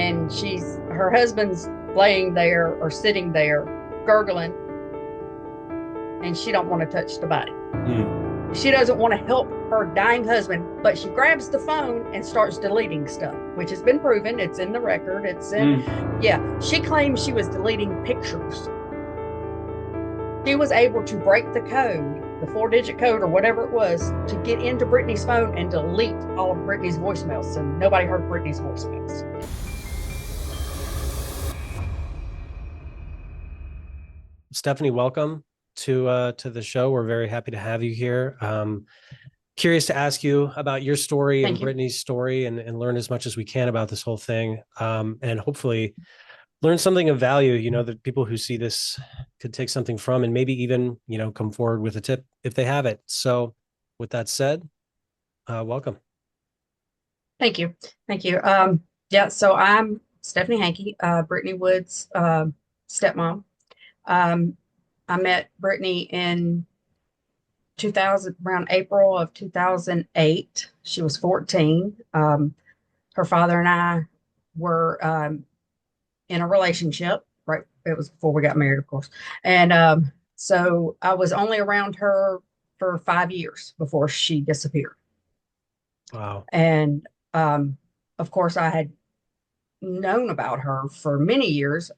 and her husband's laying there or sitting there gurgling, and she don't want to touch the body. Mm. She doesn't want to help her dying husband, but she grabs the phone and starts deleting stuff, which has been proven. It's in the record. Yeah, she claims she was deleting pictures. She was able to break the code, the 4-digit code or whatever it was, to get into Brittany's phone and delete all of Brittany's voicemails. And nobody heard Brittany's voicemails. Stephanie, welcome to the show. We're very happy to have you here. Curious to ask you about your story and Thank you. Brittany's story and learn as much as we can about this whole thing. And hopefully learn something of value, that people who see this could take something from and maybe even, come forward with a tip if they have it. So with that said, welcome. Thank you. Thank you. Yeah, so I'm Stephanie Hanke, Brittney Wood's stepmom. I met Brittany in 2000, around April of 2008. She was 14. Her father and I were in a relationship, right? It was before we got married, of course. And so I was only around her for 5 years before she disappeared. Wow. And of course, I had known about her for many years.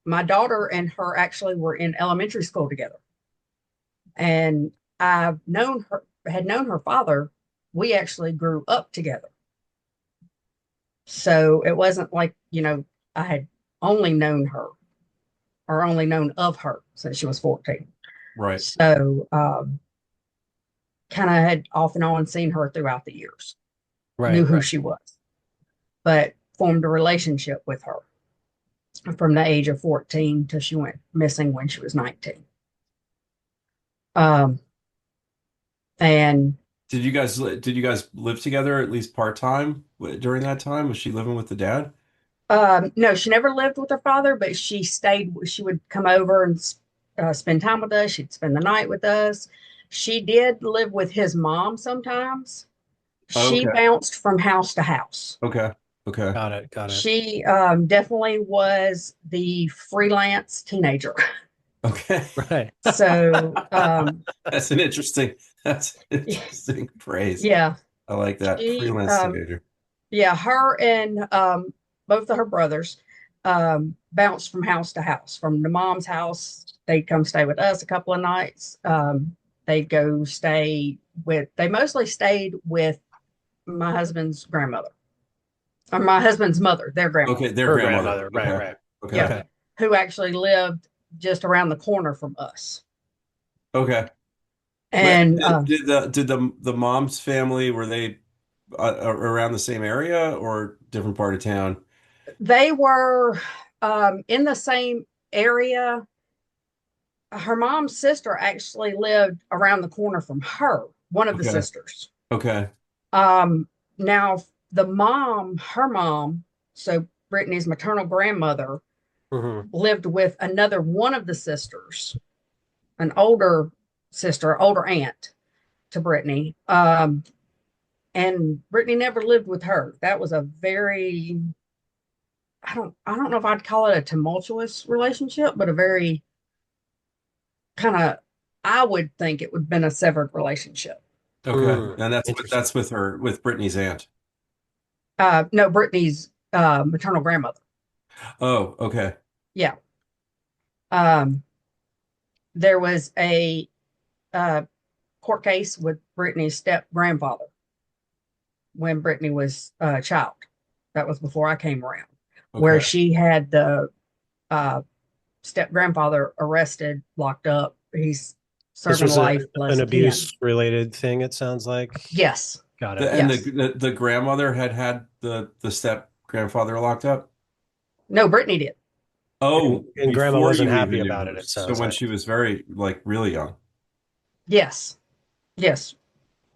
My daughter and her actually were in elementary school together. And had known her father. We actually grew up together. So it wasn't like, I had only known her or only known of her since she was 14. Right. So kind of had off and on seen her throughout the years. Right. Knew who she was, but formed a relationship with her from the age of 14 till she went missing when she was 19. And Did you guys live together at least part-time during that time? Was she living with the dad? no, she never lived with her father, but she would come over and spend time with us. She'd spend the night with us. She did live with his mom sometimes. She Okay. bounced from house to house. Okay. Okay. Got it. She definitely was the freelance teenager. Okay. Right. So That's an interesting phrase. yeah, I like that. she Freelance teenager. yeah, her and both of her brothers bounced from house to house. From the mom's house, they'd come stay with us a couple of nights. They'd go they mostly stayed with my husband's grandmother, or my husband's mother, their grandmother. Okay, their Her grandmother. grandmother. Right. Okay. Right. Okay. Yeah, Okay. who actually lived just around the corner from us. Okay. But And did the mom's family, were they around the same area or different part of town? they were in the same area. Her mom's sister actually lived around the corner from her, one of the Okay. sisters. Okay. Now, her mom, so Brittany's maternal grandmother, Mm-hmm. lived with another one of the sisters, an older sister, older aunt to Brittany. And Brittany never lived with her. That was a very, I don't know if I'd call it a tumultuous relationship, but a very kind of, I would think it would have been a severed relationship. Okay. And Interesting. that's with Brittany's aunt. No, Brittany's maternal grandmother. Oh, okay. Yeah. Um, there was a court case with Brittany's step grandfather when Brittany was a child. That was before I came around, where Okay. she had the uh, step grandfather arrested, locked up. He's This serving was life an plus 10. abuse related thing, it sounds like. Yes. Got The, it. and Yes. the grandmother had the step grandfather locked up. No, Brittany did. Oh, And grandma before wasn't you happy even knew about her. it, it So sounds when like. she was very, like, really young. Yes. Yes.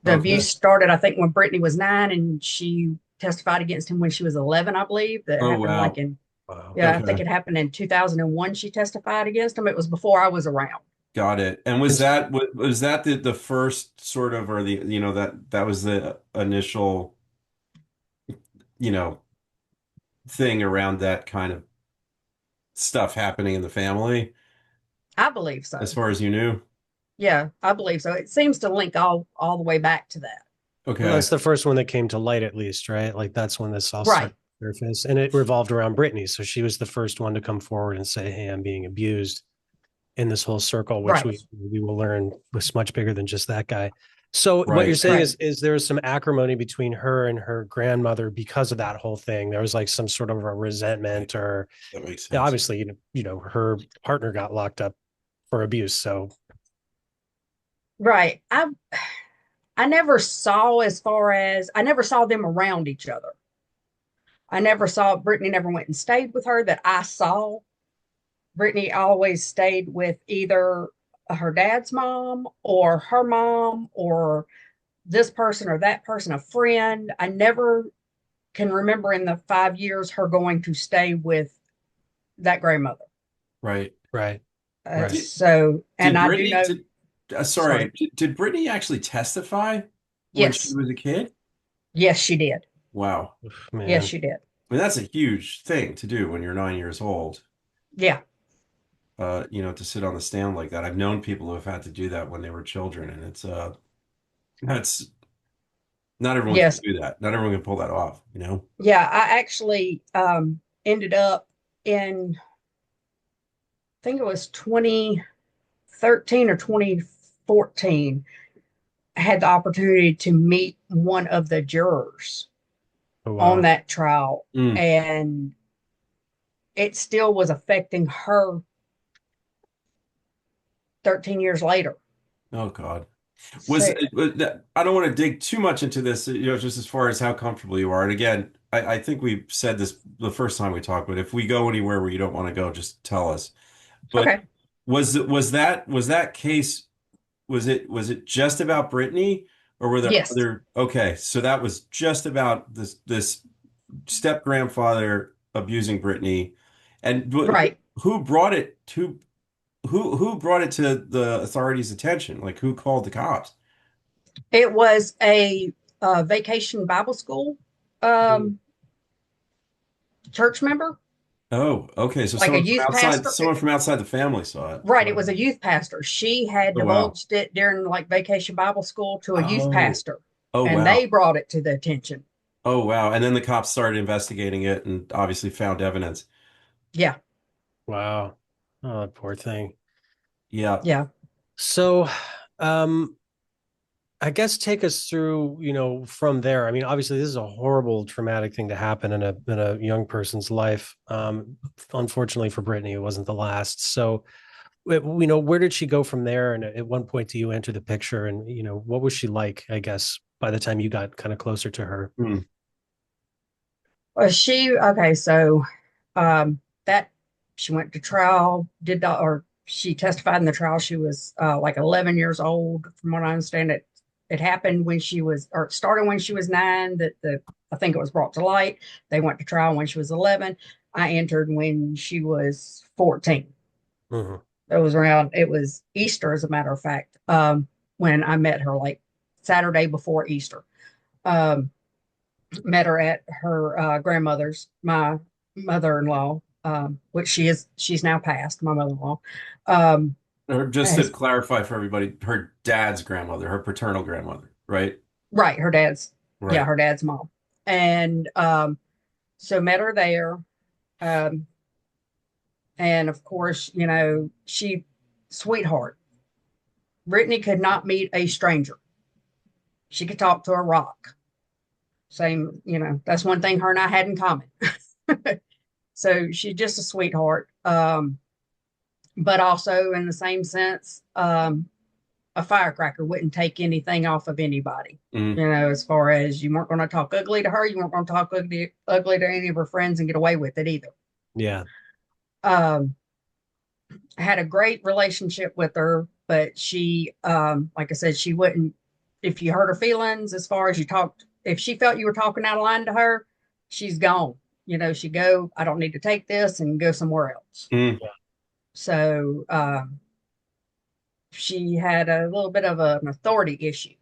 The Okay. abuse started, I think, when Brittany was 9, and she testified against him when she was 11, I believe. That Oh, happened wow. Wow. yeah, I think Okay. it happened in 2001. She testified against him. It was before I was around. Got it. And And was that the first sort of, or that was the initial, you know, thing around that kind of stuff happening in the family, I believe as so. far as you knew? Yeah, I believe so. It seems to link all the way back to that. Well, Okay. that's the first one that came to light, at least, right? Like that's when this all Right, started to surface, and it revolved around Brittany. So she was the first one to come forward and say, "Hey, I'm being abused." In this whole circle, which right, we will learn was much bigger than just that guy. So what you're Right. saying right. is there was some acrimony between her and her grandmother because of that whole thing. There was like some sort of a Right. resentment, or That makes yeah, sense. obviously, her partner got locked up for abuse. So Right. I never saw as far as I never saw them around each other. I never saw Brittany never went and stayed with her that I saw. Brittany always stayed with either her dad's mom or her mom or this person or that person, a friend. I never can remember in the 5 years her going to stay with that grandmother. Right. right, right. Did So, and did I do Brittany know, did sorry. sorry, did Brittany actually testify when she Yes. was a kid? Yes, she did. Wow. Yes, Man, she did. I mean, that's a huge thing to do when you're 9 years old. Yeah. To sit on the stand like that. I've known people who have had to do that when they were children, and that's not everyone can Yes. do that. Not everyone can pull that off, you know? Yeah. I actually ended up in, I think it was 2013 or 2014. I had the opportunity to meet one of the jurors oh on wow, that trial, Mm. and it still was affecting her 13 years later. Oh God. So, I don't want to dig too much into this, just as far as how comfortable you are. And again, I think we said this the first time we talked, but if we go anywhere where you don't want to go, just tell us. But okay. was that case, was it just about Brittany, or were there Yes. other? Okay, so that was just about this step grandfather abusing Brittany, and Right. who brought it to who brought it to the authorities' attention? Like who called the cops? It was a vacation Bible school um, church member, Oh, okay. So like a youth pastor. someone from outside the family saw it. Right. It was a youth pastor. She had Oh wow. divulged it during like vacation Bible school to a youth Oh, pastor, oh and wow. they brought it to the attention. Oh wow. And then the cops started investigating it and obviously found evidence. Yeah. wow. Oh, that poor thing. Yeah. Yeah. So, um, I guess take us through, from there. I mean, obviously, this is a horrible, traumatic thing to happen in a young person's life. Unfortunately for Brittany, it wasn't the last. So, where did she go from there? And at one point, do you enter the picture? And what was she like? I guess by the time you got kind of closer to her. Hmm. Well, okay. So that she went to trial, or she testified in the trial. She was like 11 years old, from what I understand. It happened when she was, or it started when she was 9. I think it was brought to light. They went to trial when she was 11. I entered when she was 14. Mhm. It was Easter, as a matter of fact, when I met her, like Saturday before Easter. Um, Met her at her grandmother's, my mother-in-law, which she's now passed, my mother-in-law. Um, Just to has, clarify for everybody, her dad's grandmother, her paternal grandmother, right? right, her dad's, yeah, Right. her dad's mom. And so met her there. Um, and of course, sweetheart. Brittany could not meet a stranger. She could talk to a rock. Same, that's one thing her and I had in common. So she's just a sweetheart. But also in the same sense, a firecracker wouldn't take anything off of anybody. Mm. As far as you weren't going to talk ugly to her, you weren't going to talk ugly to any of her friends and get away with it either. Yeah. Um, I had a great relationship with her, but she, like I said, she wouldn't, if you hurt her feelings, as far as you talked, if she felt you were talking out of line to her, she's gone. She'd go, I don't need to take this, and go somewhere else. Mm. So she had a little bit of an authority issue.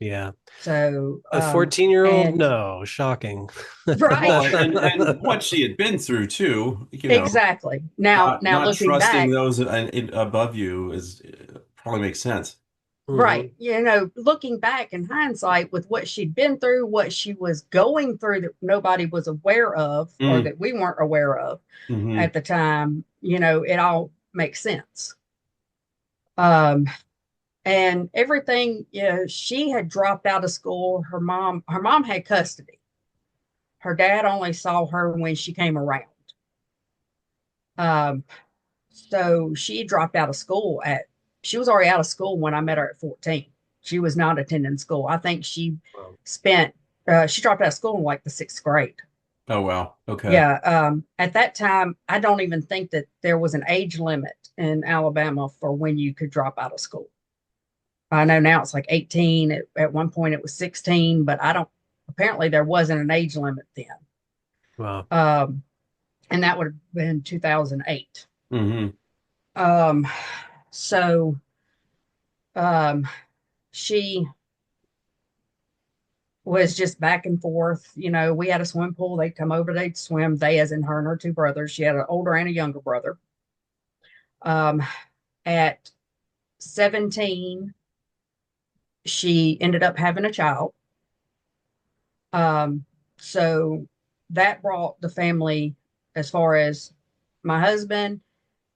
Yeah. So, A 14-year-old? and No, shocking. right, Well, and what she had been through too, exactly. Now not looking trusting back, those above you is probably makes sense. right, Hmm. looking back in hindsight with what she'd been through, what she was going through that nobody was aware of or Mm, that we weren't aware of hmm at the time, it all makes sense. Um, and everything, she had dropped out of school. Her mom had custody. Her dad only saw her when she came around. Um, so she dropped out of school she was already out of school when I met her at 14. She was not attending school. I think Wow. spent, she dropped out of school in like the sixth grade. Oh wow. Okay. Yeah. At that time, I don't even think that there was an age limit in Alabama for when you could drop out of school. I know now it's like 18. At one point it was 16, but apparently there wasn't an age limit then. Wow. Um, and that would have been 2008. Hmm Um, so um, she was just back and forth. We had a swimming pool. They'd come over, they'd swim. They, as in her and her two brothers. She had an older and a younger brother. Um, at 17, she ended up having a child. Um, so that brought the family, as far as my husband,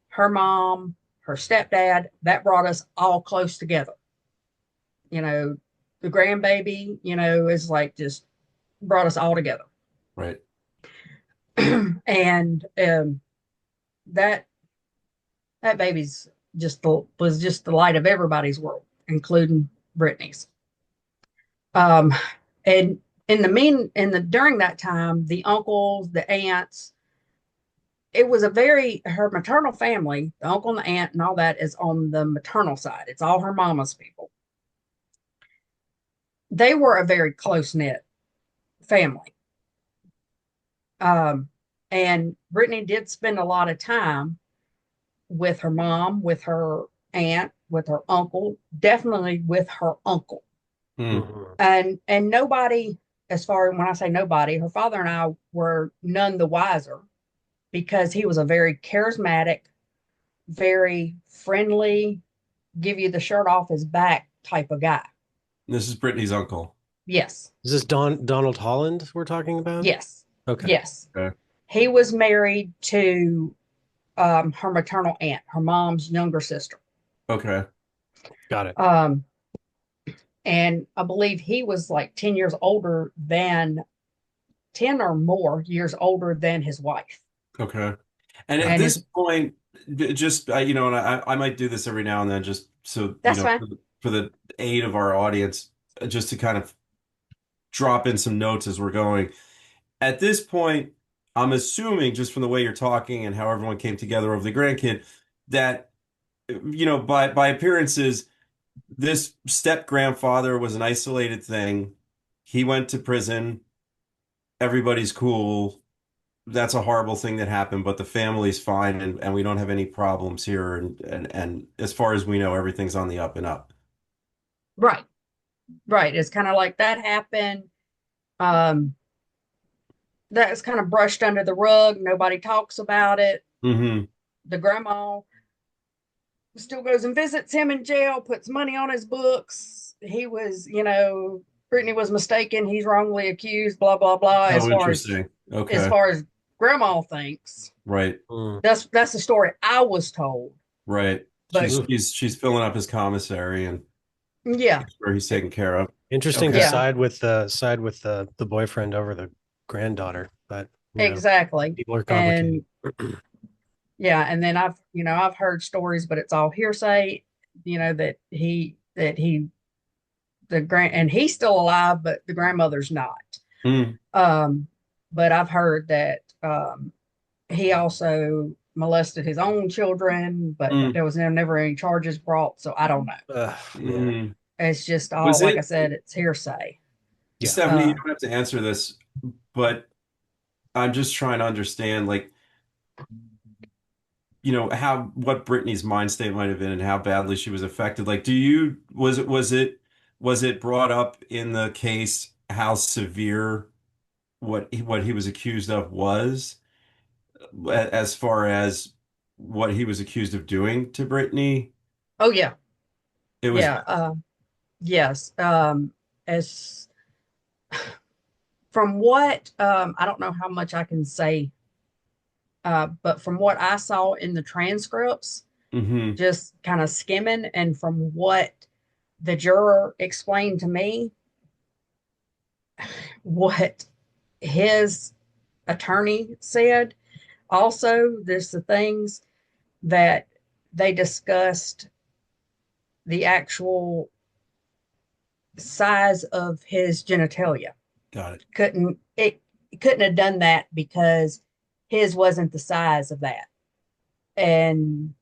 her mom, her stepdad, that brought us all close together. You know, the grandbaby, is like just brought us all together. Right. And that that baby's was just the light of everybody's world, including Brittany's. Um, and during that time, the uncles, the aunts, it was her maternal family, the uncle and the aunt and all that is on the maternal side. It's all her mama's people. They were a very close knit family. Um, and Brittany did spend a lot of time with her mom, with her aunt, with her uncle, definitely with her uncle. Mm. Mhm. And nobody, as far as when I say nobody, her father and I were none the wiser because he was a very charismatic, very friendly, give you the shirt off his back type of guy. This is Brittany's uncle. Yes. Is this Donald Holland we're talking about? Yes. Okay. Yes. Okay. He was married to her maternal aunt, her mom's younger sister. Okay. Got it. Um, and I believe he was like 10 years older than 10 or more years older than his wife. Okay. And at And this his point, just and I might do this every now and then, just so That's fine. for the aid of our audience, just to kind of drop in some notes as we're going. At this point, I'm assuming just from the way you're talking and how everyone came together over the grandkid, that by appearances, this step grandfather was an isolated thing. He went to prison. Everybody's cool. That's a horrible thing that happened, but the family's fine and we don't have any problems here. And as far as we know, everything's on the up and up. Right. Right. It's kind of like that happened. Um, that's kind of brushed under the rug. Nobody talks about it. Hmm The grandma still goes and visits him in jail, puts money on his books. He was, Brittany was mistaken. He's wrongly accused, blah, blah, blah. Oh, interesting. As Okay. far as grandma thinks, Right. Mm. that's the story I was told. Right. But She's filling up his commissary and yeah, making sure he's taken care of. Interesting to Okay. yeah, side with the boyfriend over the granddaughter, but exactly. people are complicated. And yeah, and then I've heard stories, but it's all hearsay, that he and he's still alive, but the grandmother's not. Mm, Um, but I've heard that he also molested his own children, but mm, there was never any charges brought, so I don't know. Yeah. mm. It's just all, Was like I it, said, it's hearsay. Yeah. Stephanie, you Uh, don't have to answer this, but I'm just trying to understand, like, what Brittany's mind state might have been and how badly she was affected. Like, was it was it brought up in the case how severe what he was accused of was, as far as what he was accused of doing to Brittany? Oh yeah, It was yeah, bad. yes. As from what I don't know how much I can say, but from what I saw in the transcripts, Hmm. just kind of skimming, and from what the juror explained to me, what his attorney said. Also, there's the things that they discussed, the actual size of his genitalia. Got it. Couldn't have done that because his wasn't the size of that. And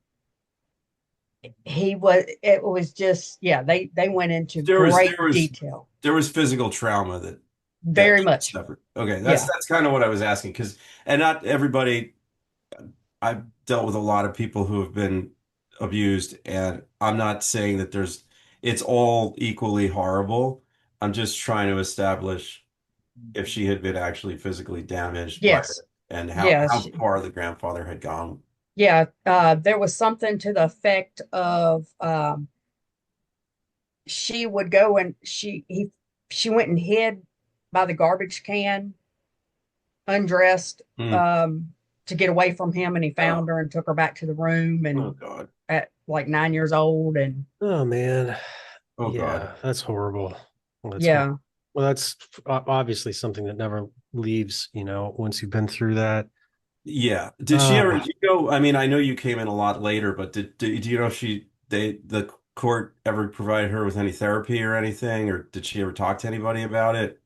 it was just, yeah, they went into There was great there was detail. there was physical trauma that Very she much. suffered. Okay, that's Yeah. that's kind of what I was asking, because and not everybody. I've dealt with a lot of people who have been abused, and I'm not saying that it's all equally horrible. I'm just trying to establish if she had been actually physically damaged by Yes. it, and how Yes. far the grandfather had gone. Yeah. There was something to the effect of she would go and she went and hid by the garbage can, undressed, Hmm. um, to get away from him, and he Oh, found her and took her back to the room, oh and God. at like 9 years old. And Oh man. Oh God. Yeah, that's horrible. Well, that's horrible. yeah, Well, that's obviously something that never leaves, once you've been through that. Yeah. Did Uh, you go? I mean, I know you came in a lot later, but do you know if the court ever provided her with any therapy or anything, or did she ever talk to anybody about it?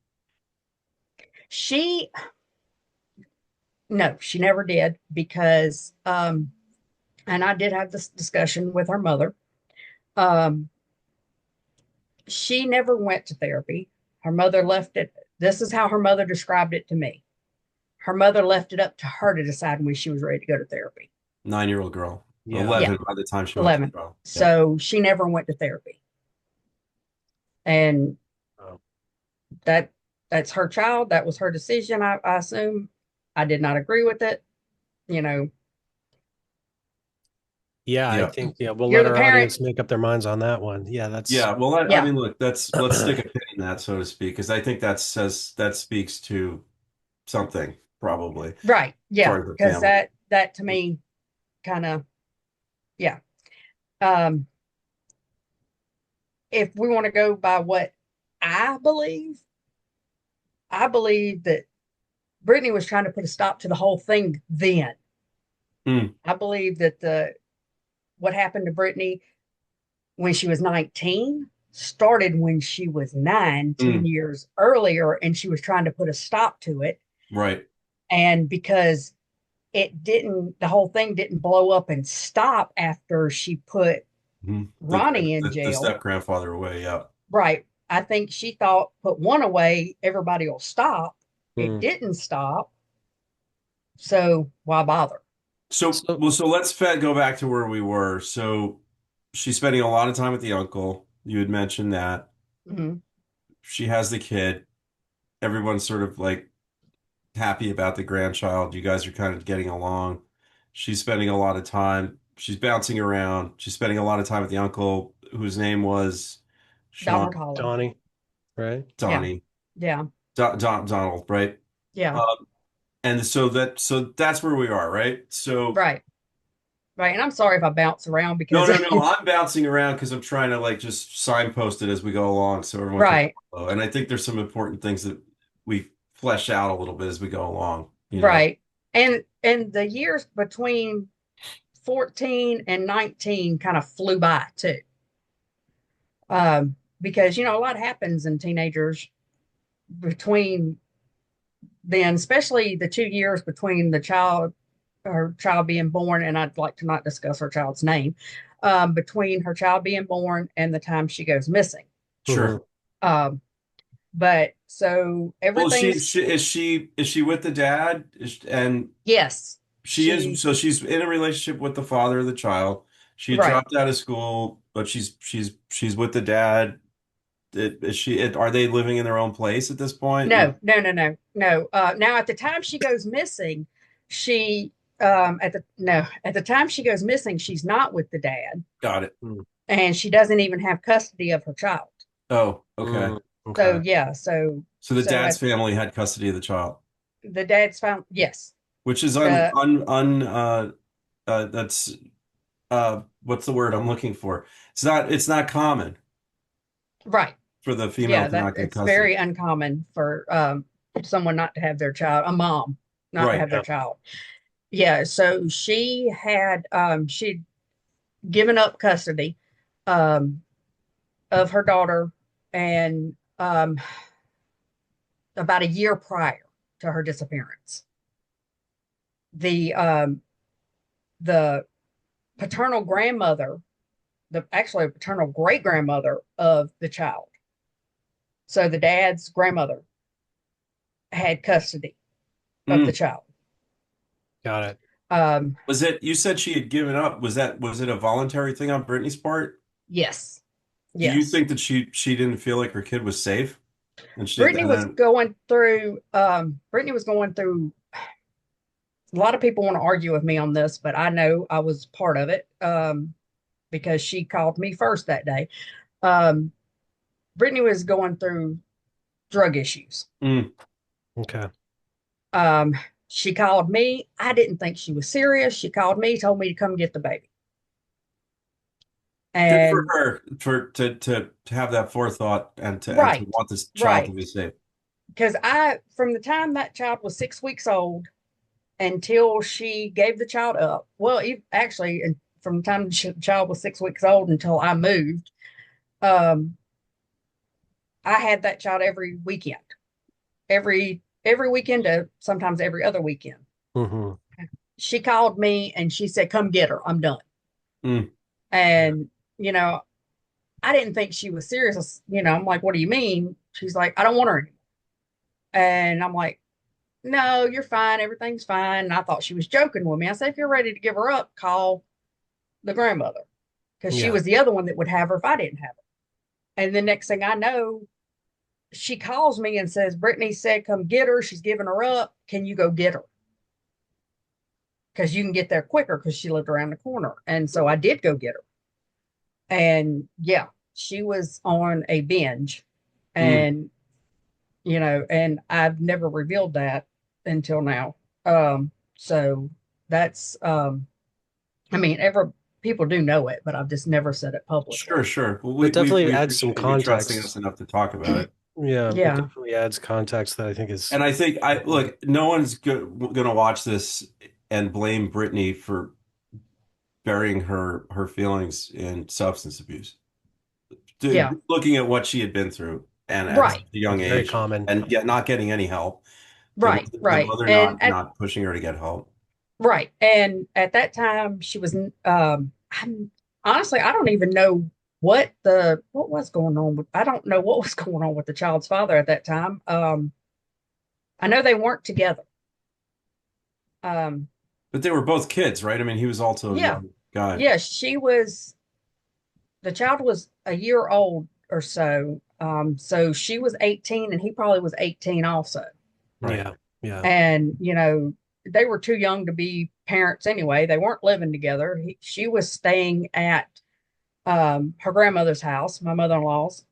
she no, she never did, because and I did have this discussion with her mother. Um, she never went to therapy. Her mother left it. This is how her mother described it to me. Her mother left it up to her to decide when she was ready to go to therapy. 9-year-old girl, yeah. Yeah, 11 by the time she went to 11. trial. Yeah. So she never went to therapy. And Oh. that that's her child. That was her decision. I assume I did not agree with it. You know, Yeah, I Yeah. think we'll you're let the our parent. audience make up their minds on that one. Yeah, that's Yeah. Well, I Yeah, mean, look, let's stick a pin in that, so to speak, because I think that speaks to something, probably, as right. Yeah, far as the because family. that to me kind of, yeah. Um, if we want to go by what I believe, I believe that Brittany was trying to put a stop to the whole thing then. Mm, I believe that the what happened to Brittany when she was 19 started when she was 9, 10 mm, years earlier, and she was trying to put a stop to it. right. And because the whole thing didn't blow up and stop after she put Mhm. Ronnie in The jail. step grandfather away. Yeah. Right. I think she thought, put one away, everybody will stop. It Hmm. didn't stop. So why bother? So So let's go back to where we were. So she's spending a lot of time with the uncle. You had mentioned that. Mhm. She has the kid. Everyone's sort of like happy about the grandchild. You guys are kind of getting along. She's spending a lot of time. She's bouncing around. She's spending a lot of time with the uncle, whose name was Donald Sean Holland. Donnie, right? Yeah. Donnie Yeah. Donald, right? Yeah. And so that's where we are, right? So Right. Right. And I'm sorry if I bounce around no, because no, no. I'm bouncing around because I'm trying to like just signpost it as we go along so everyone can right. follow. And I think there's some important things that we flesh out a little bit as we go along, you know? Right. And the years between 14 and 19 kind of flew by too. Because a lot happens in teenagers between then, especially the 2 years between her child being born, and I'd like to not discuss her child's name, between her child being born and the time she goes missing. Hmm. Sure. Um, but so Well, everything's is she with the dad? And yes, she is, she so she's in a relationship with the father of the child. She had right, dropped out of school, but she's with the dad. Are they living in their own place at this point? No, no, no, no, no. Now at the time she goes missing, she at the time she goes missing, she's not with the dad, Got it. and she doesn't even have custody of her child. Oh, okay. So Okay. yeah, So the so dad's at family had custody of the child, the dad's found, yes. which is The that's what's the word I'm looking for? It's not common Right. for the female Yeah, to that not get it's custody. very uncommon for someone not to have their child, a mom not to Right. have their child. Yeah, so she'd given up custody um of her daughter, and about a year prior to her disappearance, the the paternal grandmother, the actually paternal great grandmother of the child, so the dad's grandmother, had custody of the Mm. child. Got it. Was it, you said she had given up? Was it a voluntary thing on Brittany's part? Yes, Do you yes. think that she didn't feel like her kid was safe? Brittany And was then going through Brittany was going through a lot of people want to argue with me on this, but I know I was part of it, because she called me first that day. Um, Brittany was going through drug issues. mm, Okay. Um, she called me. I didn't think she was serious. She called me, told me to come get the baby. good for And her to have that forethought and to right, want this child to right. be safe. Because from the time that child was 6 weeks old until she gave the child up, well, actually, and from the time the child was 6 weeks old until I moved, um, I had that child every weekend, every weekend, to sometimes every other weekend. Mm-hmm. She called me and she said, "Come get her. I'm done." Mm. And you know, I didn't think she was serious. I'm like, "What do you mean?" She's like, "I don't want her anymore." And I'm like, "No, you're fine. Everything's fine." And I thought she was joking with me. I said, "If you're ready to give her up, call the grandmother," because she Yeah. was the other one that would have her if I didn't have her. And the next thing I know, she calls me and says, "Brittany said, come get her. She's giving her up. Can you go get her? Because you can get there quicker," because she lived around the corner. And so I did go get her. And yeah, she was on a binge. Mm. And, and I've never revealed that until now. So that's, I mean, people do know it, but I've just never said it publicly. Sure, sure. Well, It definitely we adds some appreciate you trusting context. us enough to talk about it. Yeah, it Yeah. definitely adds context that I think is And I think important. look, no one's gonna watch this and blame Brittany for burying her feelings in substance abuse. Yeah. Looking at what she had been through and at such Right. a young It's very age, common. and yet not getting any help. Right. The Right. mother And not pushing her to get help. right. And at that time, she was, honestly, I don't even know what was going on I don't know what was going on with the child's father at that time. I know they weren't together. Um, But they were both kids, right? I mean, he was also a yeah. young guy. Yeah. The child was a year old or so. So she was 18 and he probably was 18 also. Right. Yeah. Yeah. And, they were too young to be parents anyway. They weren't living together. She was staying at her grandmother's house, my mother-in-law's.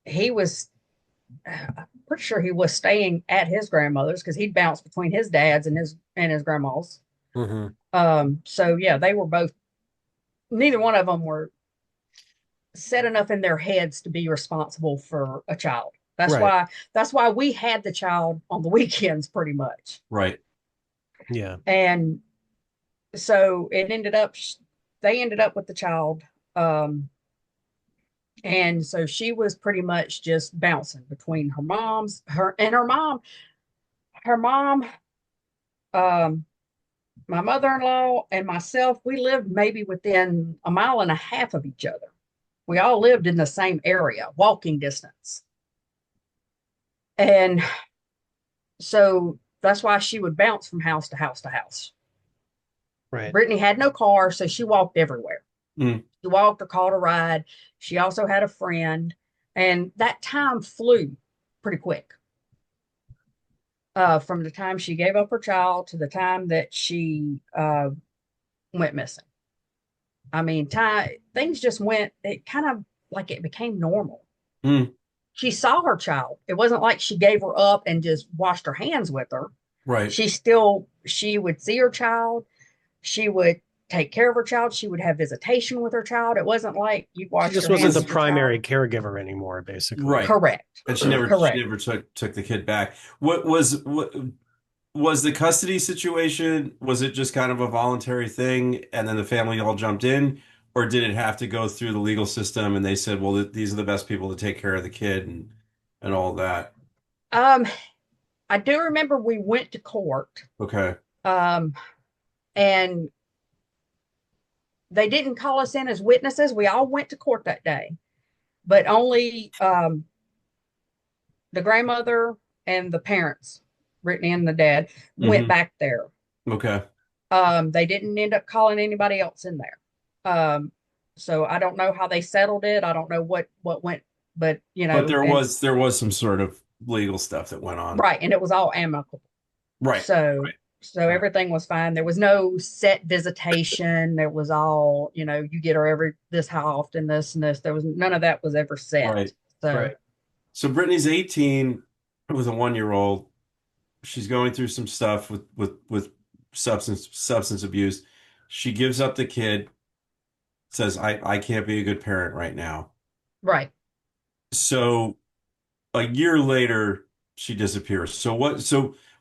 He was, I'm pretty sure he was staying at his grandmother's because he'd bounce between his dad's and his grandma's. Mm-hmm. So yeah, they were both. Neither one of them were set enough in their heads to be responsible for a child. That's Right. why. That's why we had the child on the weekends, pretty much. Right. Yeah. And so they ended up with the child. And so she was pretty much just bouncing between her mom, her mom, um, my mother-in-law and myself. We lived maybe within a mile and a half of each other. We all lived in the same area, walking distance. And so that's why she would bounce from house to house to house. Right. Brittany had no car, so she walked everywhere. Mm. She walked or called a ride. She also had a friend, and that time flew pretty quick. From the time she gave up her child to the time that she went missing. I mean, time things just went. It kind of like it became normal. Mm, She saw her child. It wasn't like she gave her up and just washed her hands with her. right. She would see her child. She would take care of her child. She would have visitation with her child. It wasn't like you She washed just your wasn't hands the with your child. primary caregiver anymore, basically. Right. Correct. And she Correct. never took the kid back. What was the custody situation? Was it just kind of a voluntary thing and then the family all jumped in, or did it have to go through the legal system and they said, well, these are the best people to take care of the kid and all that? Um, I do remember we went to court. Okay. Um, and they didn't call us in as witnesses. We all went to court that day, but only the grandmother and the parents, Brittany and the dad, went Hmm. back there. Okay. They didn't end up calling anybody else in there. So I don't know how they settled it. I don't know what went, but But and there was some sort of legal stuff that went on. right, and it was all amicable. Right. So Right. so Right. everything was fine. There was no set visitation. There was all, you get her every this how often, this and this. There was none of that was ever set. Right. So Right. So Brittany's 18 with a 1-year-old. She's going through some stuff with substance abuse. She gives up the kid, says, I can't be a good parent right now. right. So a year later, she disappears. So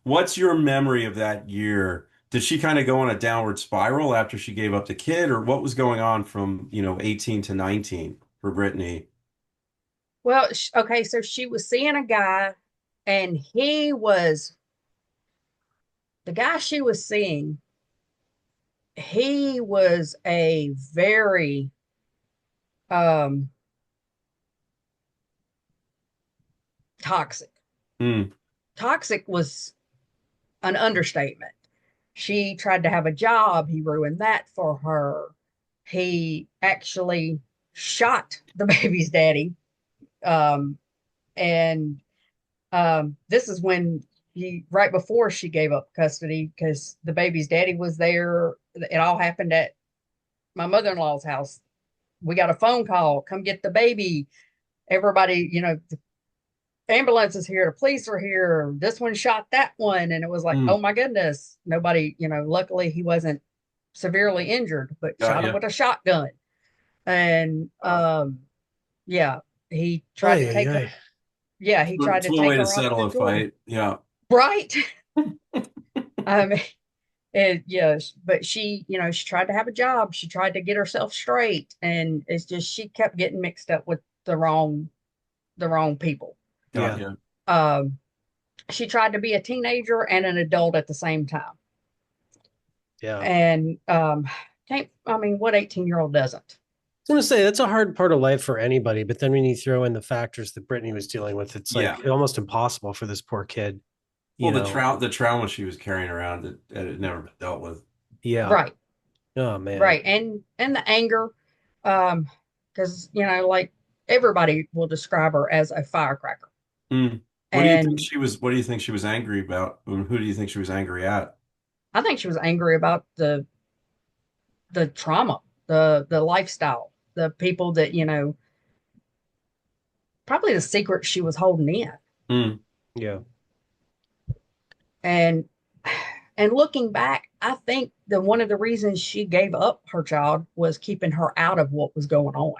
what's your memory of that year? Did she kind of go on a downward spiral after she gave up the kid, or what was going on from, 18 to 19 for Brittany? Well, okay, so she was seeing a guy, and the guy she was seeing. He was a very um toxic. Mm, Toxic was an understatement. She tried to have a job. He ruined that for her. He actually shot the baby's daddy. Um, and This is when right before she gave up custody, because the baby's daddy was there. It all happened at my mother-in-law's house. We got a phone call, come get the baby. Everybody, the ambulance is here, the police are here. This one shot that one. And it was like, mm. oh my goodness. Nobody, luckily he wasn't severely injured, but Got shot him you. with a shotgun. And yeah, he tried Ay, to ay, take her. ay. Yeah, he tried It's to one take way to her off settle to a Georgia. fight. Yeah. Right. Um, yes, but she tried to have a job. She tried to get herself straight, and it's just she kept getting mixed up with the wrong people. Got Yeah. you. Um, she tried to be a teenager and an adult at the same time. Yeah. And can't I mean, what 18-year-old doesn't? I was gonna say that's a hard part of life for anybody, but then when you throw in the factors that Brittany was dealing with, it's Yeah. like almost impossible for this poor kid. Well, You know, the trauma she was carrying around that had never been dealt with. yeah. Right, Oh man. right. And the anger, because like everybody will describe her as a firecracker. Mm. And What do you think she was angry about? Who do you think she was angry at? I think she was angry about the trauma, the lifestyle, the people that, probably the secret she was holding in. Mm. Yeah. And looking back, I think that one of the reasons she gave up her child was keeping her out of what was going on.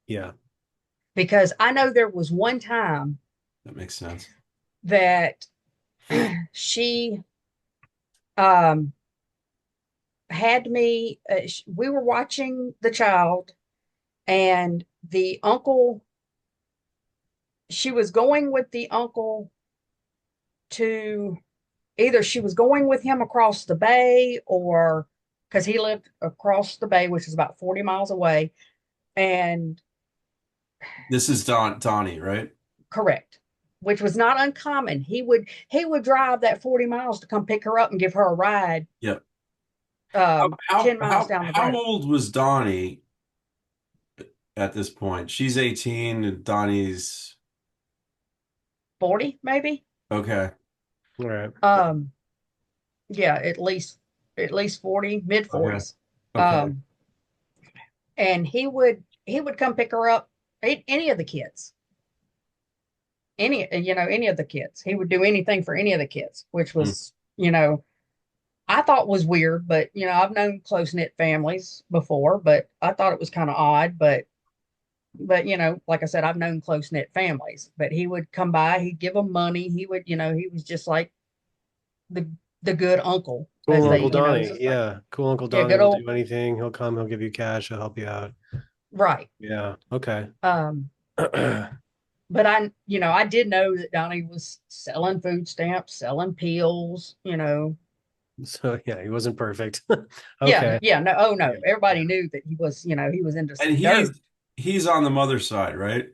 Yeah. Because I know there was one time That makes sense. that she um had me we were watching the child, and the uncle, she was going with the uncle to either she was going with him across the bay, or because he lived across the bay, which is about 40 miles away. And This is Donnie, right? correct, which was not uncommon. He would drive that 40 miles to come pick her up and give her a ride Yep. How 10 miles down the how road. old was Donnie at this point? She's 18 and Donnie's 40 maybe. okay. All right. Um, yeah, at least 40, mid Okay. 40s. Okay. Um, and he would come pick her up, any of the kids, any of the kids. He would do anything for any of the kids, which Mm. was, I thought was weird, but I've known close knit families before, but I thought it was kind of odd. But like I said, I've known close knit families. But he would come by, he'd give them money. He would, he was just like the the good uncle, as Cool they, Uncle it's Donnie. just like, Yeah. Cool Uncle yeah, Donnie good will old, do anything. He'll come, he'll give you cash, he'll help you out. right. Yeah. Okay. Um, but I did know that Donnie was selling food stamps, selling pills. So yeah, he wasn't perfect. Yeah, Okay. yeah, no, oh no, Yeah. everybody Yeah. knew that he was into And some dirt. he's on the mother's side, right?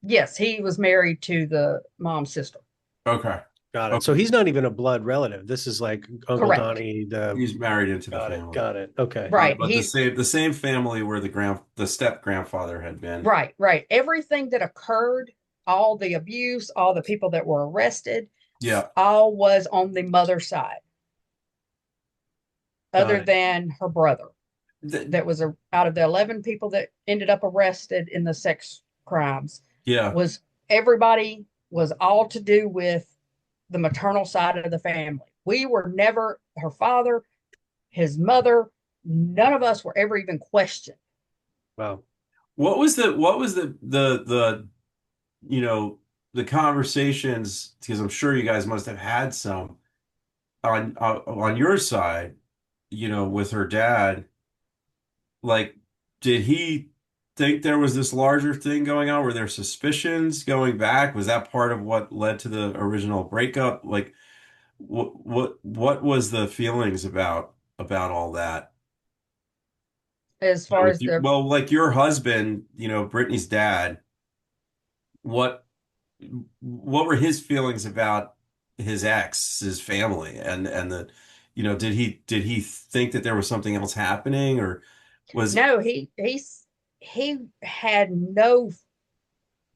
Yes, he was married to the mom's sister. Okay. Got it. So Okay. he's not even a blood relative. This is like Uncle Correct. Donnie, the He's married into the got it. family. Got it. Okay. Right. But the same family where the step grandfather had been. Right. Everything that occurred, all the abuse, all the people that were arrested, Yeah. all was on the mother's side, Got other it. than her brother. Th- That was out of the 11 people that ended up arrested in the sex crimes, yeah. was everybody was all to do with the maternal side of the family. We were never, her father, his mother, none of us were ever even questioned. Wow. What was the you know the conversations, because I'm sure you guys must have had some on your side, with her dad. Like, did he think there was this larger thing going on? Were there suspicions going back? Was that part of what led to the original breakup? Like, what was the feelings about all that? As far With as you, the well, like your husband, Brittany's dad, what what were his feelings about his ex, his family, and did he think that there was something else happening, or was No, he had no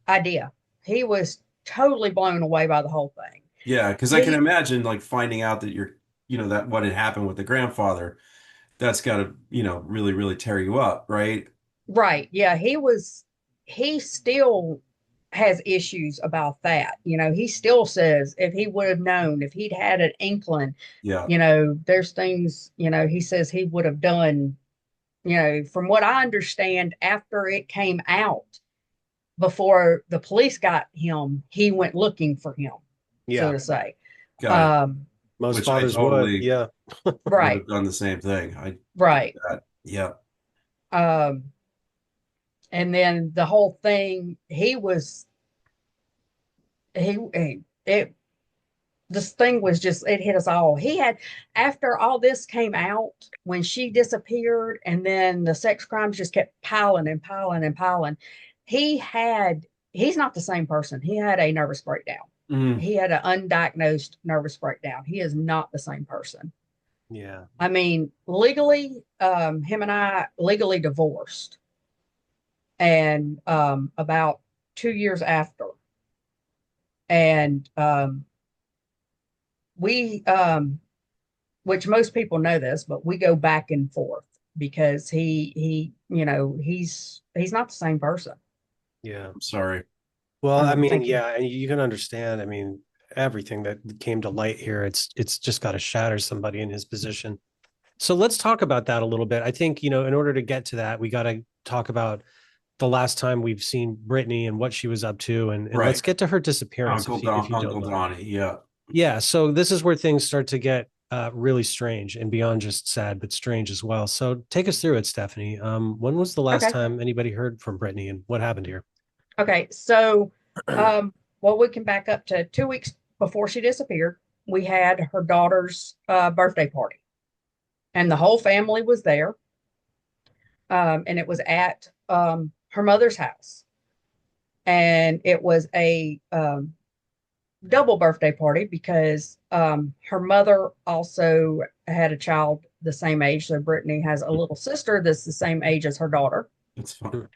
idea. He was totally blown away by the whole thing. yeah, because I can He imagine like finding out that that what had happened with the grandfather, that's got to, really, really tear you up, right? Right, yeah, he still has issues about that. He still says if he would have known, if he'd had an inkling, Yeah, there's things, he says he would have done, from what I understand, after it came out, before the police got him, he went looking for him, so Yeah. to say. got it. Um, Most Which I fathers would. totally Yeah. would right, have done the same thing. I get right. that. Yeah. Um, and then the whole thing, he it this thing was just, it hit us all. He had, after all this came out, when she disappeared and then the sex crimes just kept piling and piling and piling, he's not the same person. He had a nervous breakdown. Mm, He had an undiagnosed nervous breakdown. He is not the same person. Yeah. I mean, legally, him and I legally divorced, and about 2 years after, and we which most people know this, but we go back and forth because he's not the same person. Yeah. I'm sorry. Well, I mean, Thank you. yeah, and you can understand. I mean, everything that came to light here, it's just got to shatter somebody in his position. So let's talk about that a little bit. I think, in order to get to that, we got to talk about the last time we've seen Brittany and what she was up to, and let's Right. get to her disappearance if you don't Uncle mind. Donnie. Yeah. Yeah, so this is where things start to get really strange and beyond just sad, but strange as well. So take us through it, Stephanie. When was the last Okay. time anybody heard from Brittany, and what happened here? Okay. So, well, we can back up to 2 weeks before she disappeared. We had her daughter's birthday party, and the whole family was there. And it was at her mother's house. And it was a double birthday party because her mother also had a child the same age. So Brittany has a little sister that's the same age as her daughter. It's fine.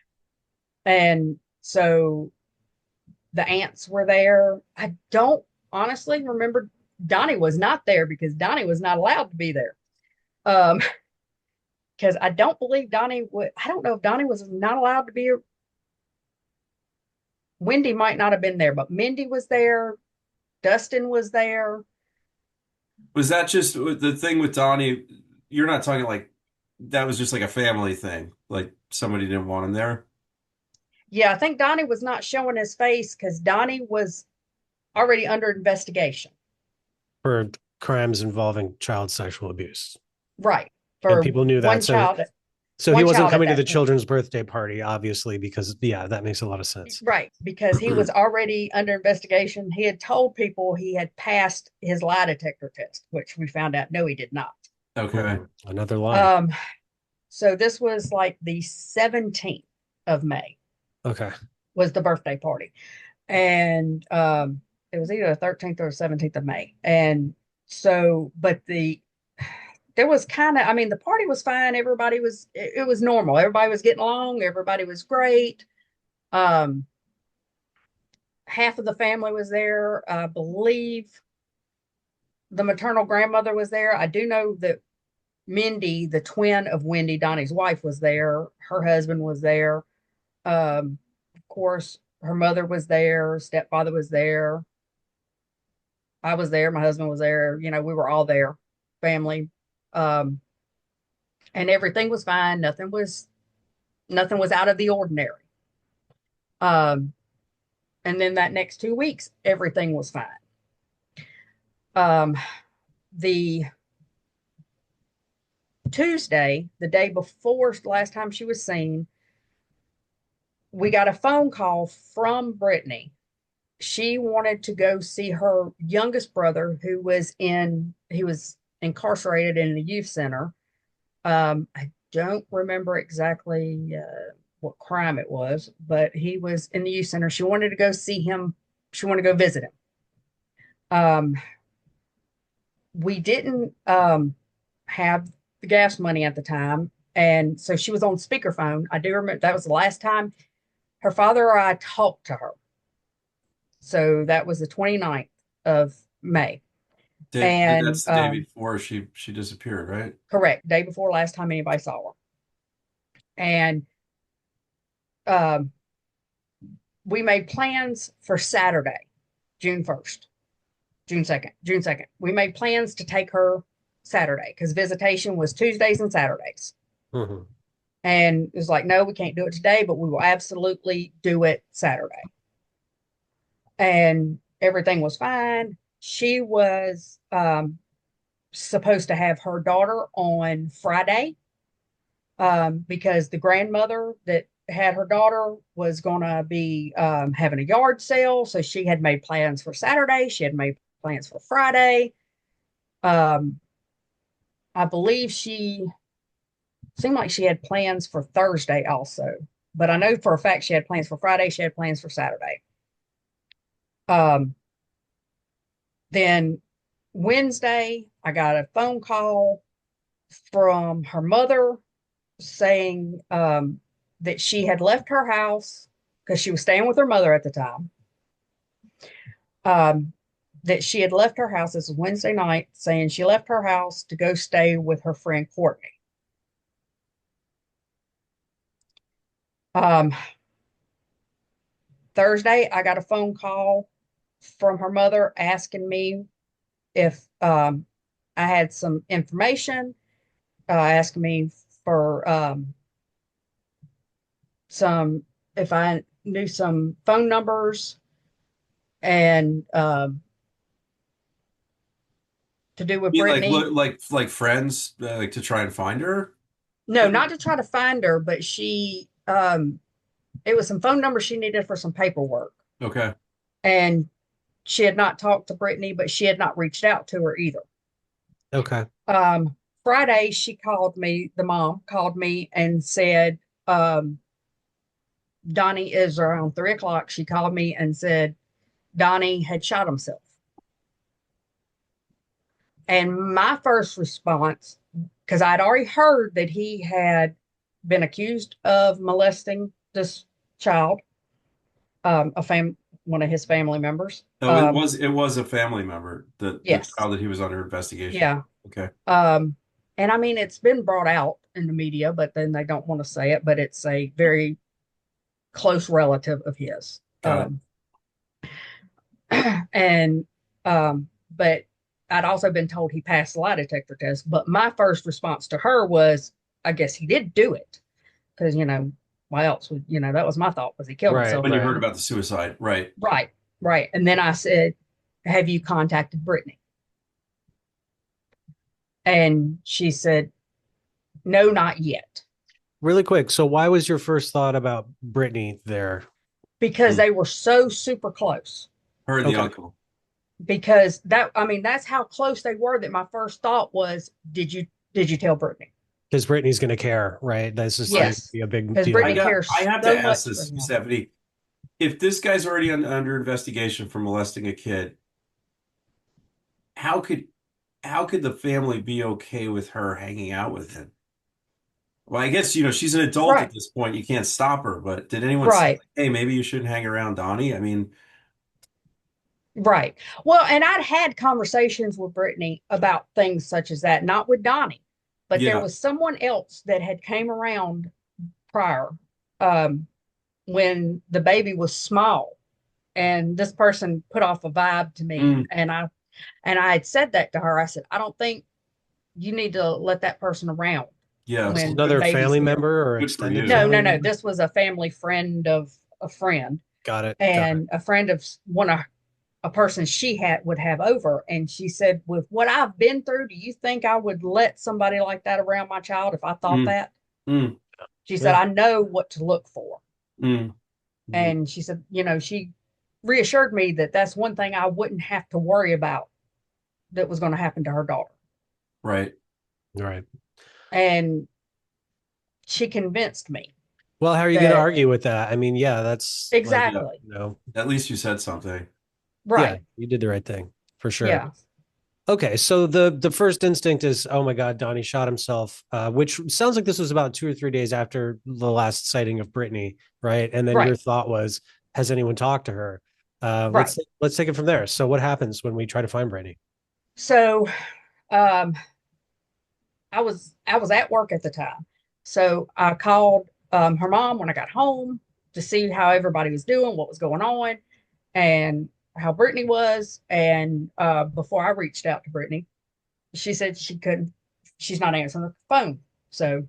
And so the aunts were there. I don't honestly remember. Donnie was not there because Donnie was not allowed to be there. Um, because I don't believe Donnie would. I don't know if Donnie was not allowed to be. Wendy might not have been there, but Mindy was there. Dustin was there. Was that just the thing with Donnie? You're not talking like that was just like a family thing, like somebody didn't want him there. Yeah, I think Donnie was not showing his face because Donnie was already under investigation. For crimes involving child sexual abuse. Right. And For people knew that. one So child, so he wasn't at coming to that the point. children's birthday party, obviously, because yeah, that makes a lot of sense. Right. Because he was already under investigation. He had told people he had passed his lie detector test, which we found out no, he did not. Okay. Another lie. Um, so this was like the 17th of May Okay. was the birthday party. And it was either the 13th or 17th of May. And so, but there was kind of, I mean, the party was fine. Everybody was, it was normal. Everybody was getting along. Everybody was great. Um, Half of the family was there. I believe the maternal grandmother was there. I do know that Mindy, the twin of Wendy, Donnie's wife, was there. Her husband was there. Of course, her mother was there. Stepfather was there. I was there. My husband was there. You know, we were all there, family, um, and everything was fine. Nothing was out of the ordinary. Um, and then that next 2 weeks, everything was fine. The Tuesday, the day before the last time she was seen, we got a phone call from Brittany. She wanted to go see her youngest brother he was incarcerated in a youth center. I don't remember exactly what crime it was, but he was in the youth center. She wanted to go see him. She wanted to go visit him. Um, we didn't have the gas money at the time. And so she was on speakerphone. I do remember that was the last time her father or I talked to her. So that was the 29th of May. And That's the day before she disappeared, right? correct, day before last time anybody saw her. And um, we made plans for Saturday, June 1st, June 2nd. We made plans to take her Saturday because visitation was Tuesdays and Saturdays. Mm-hmm. And it was like, no, we can't do it today, but we will absolutely do it Saturday. And everything was fine. She was supposed to have her daughter on Friday because the grandmother that had her daughter was going to be having a yard sale. So she had made plans for Saturday. She had made plans for Friday. Um, I believe she seemed like she had plans for Thursday also, but I know for a fact she had plans for Friday. She had plans for Saturday. Um, then Wednesday, I got a phone call from her mother saying that she had left her house because she was staying with her mother at the time. That she had left her house. This was Wednesday night, saying she left her house to go stay with her friend Courtney. Um, Thursday, I got a phone call from her mother asking me if I had some information, asking me for some, if I knew some phone numbers and to do with You mean Brittany. like friends like to try and find her? No, not to try to find her, but it was some phone numbers she needed for some paperwork. Okay. And she had not talked to Brittany, but she had not reached out to her either. Okay. Friday, she called me, the mom called me and said, Donnie is around 3 o'clock. She called me and said Donnie had shot himself. And my first response, because I'd already heard that he had been accused of molesting this child, one of his family members. Oh, it was a family member, the Yes, child that he was under investigation. yeah. Okay, Um, and I mean, it's been brought out in the media, but then they don't want to say it. But it's a very close relative of his. got it. And but I'd also been told he passed the lie detector test. But my first response to her was, I guess he did do it because why else would that was my thought, was he killed Right, himself? When you right. heard about the suicide, right? Right, right. And then I said, "Have you contacted Brittany?" And she said, "No, not yet," Really quick. So why was your first thought about Brittany there? because Mm. they were so super close. Her and the Okay. uncle. Because I mean, that's how close they were that my first thought was, did you tell Brittany? Because Brittany's going to care, right? That's just going to Yes, be a big because deal. Brittany I cares have to so ask much for this, him. Stephanie. If this guy's already under investigation for molesting a kid, how could how could the family be okay with her hanging out with him? Well, I guess she's an adult at Right, this point. You can't stop her. But did anyone say, right, like, "Hey, maybe you shouldn't hang around Donnie"? I mean, right. Well, and I'd had conversations with Brittany about things such as that, not with Donnie, but there yeah. was someone else that had came around prior, um, when the baby was small, and this person put off a vibe to me, Mm, and I had said that to her. I said, "I don't think you need to let that person around yeah. This is when the another baby's family here." member or Good for extended you. No, family no, no. member? This was a family friend of a friend, Got it. Got it. and a friend of one of a person she had would have over. And she said, "With what I've been through, do you think I would let somebody like that around my child if I thought Mm, that?" mm, She said, Yeah. "I know what to look for." mm, mm. And she said, she reassured me that that's one thing I wouldn't have to worry about that was going to happen to her daughter. Right. Right. And she convinced me Well, how are you going to that argue with that? I mean, yeah, that's like, Yeah. exactly At least you said something. yeah, right. you did the right thing for sure. Yeah. Okay, so the first instinct is, oh my God, Donnie shot himself, which sounds like this was about 2 or 3 days after the last sighting of Brittany, right? And then your Right. thought was, has anyone talked to her? Right. Let's take it from there. So what happens when we try to find Brittany? So um I was at work at the time. So I called her mom when I got home to see how everybody was doing, what was going on, and how Brittany was. And before I reached out to Brittany, she said she's not answering the phone. So,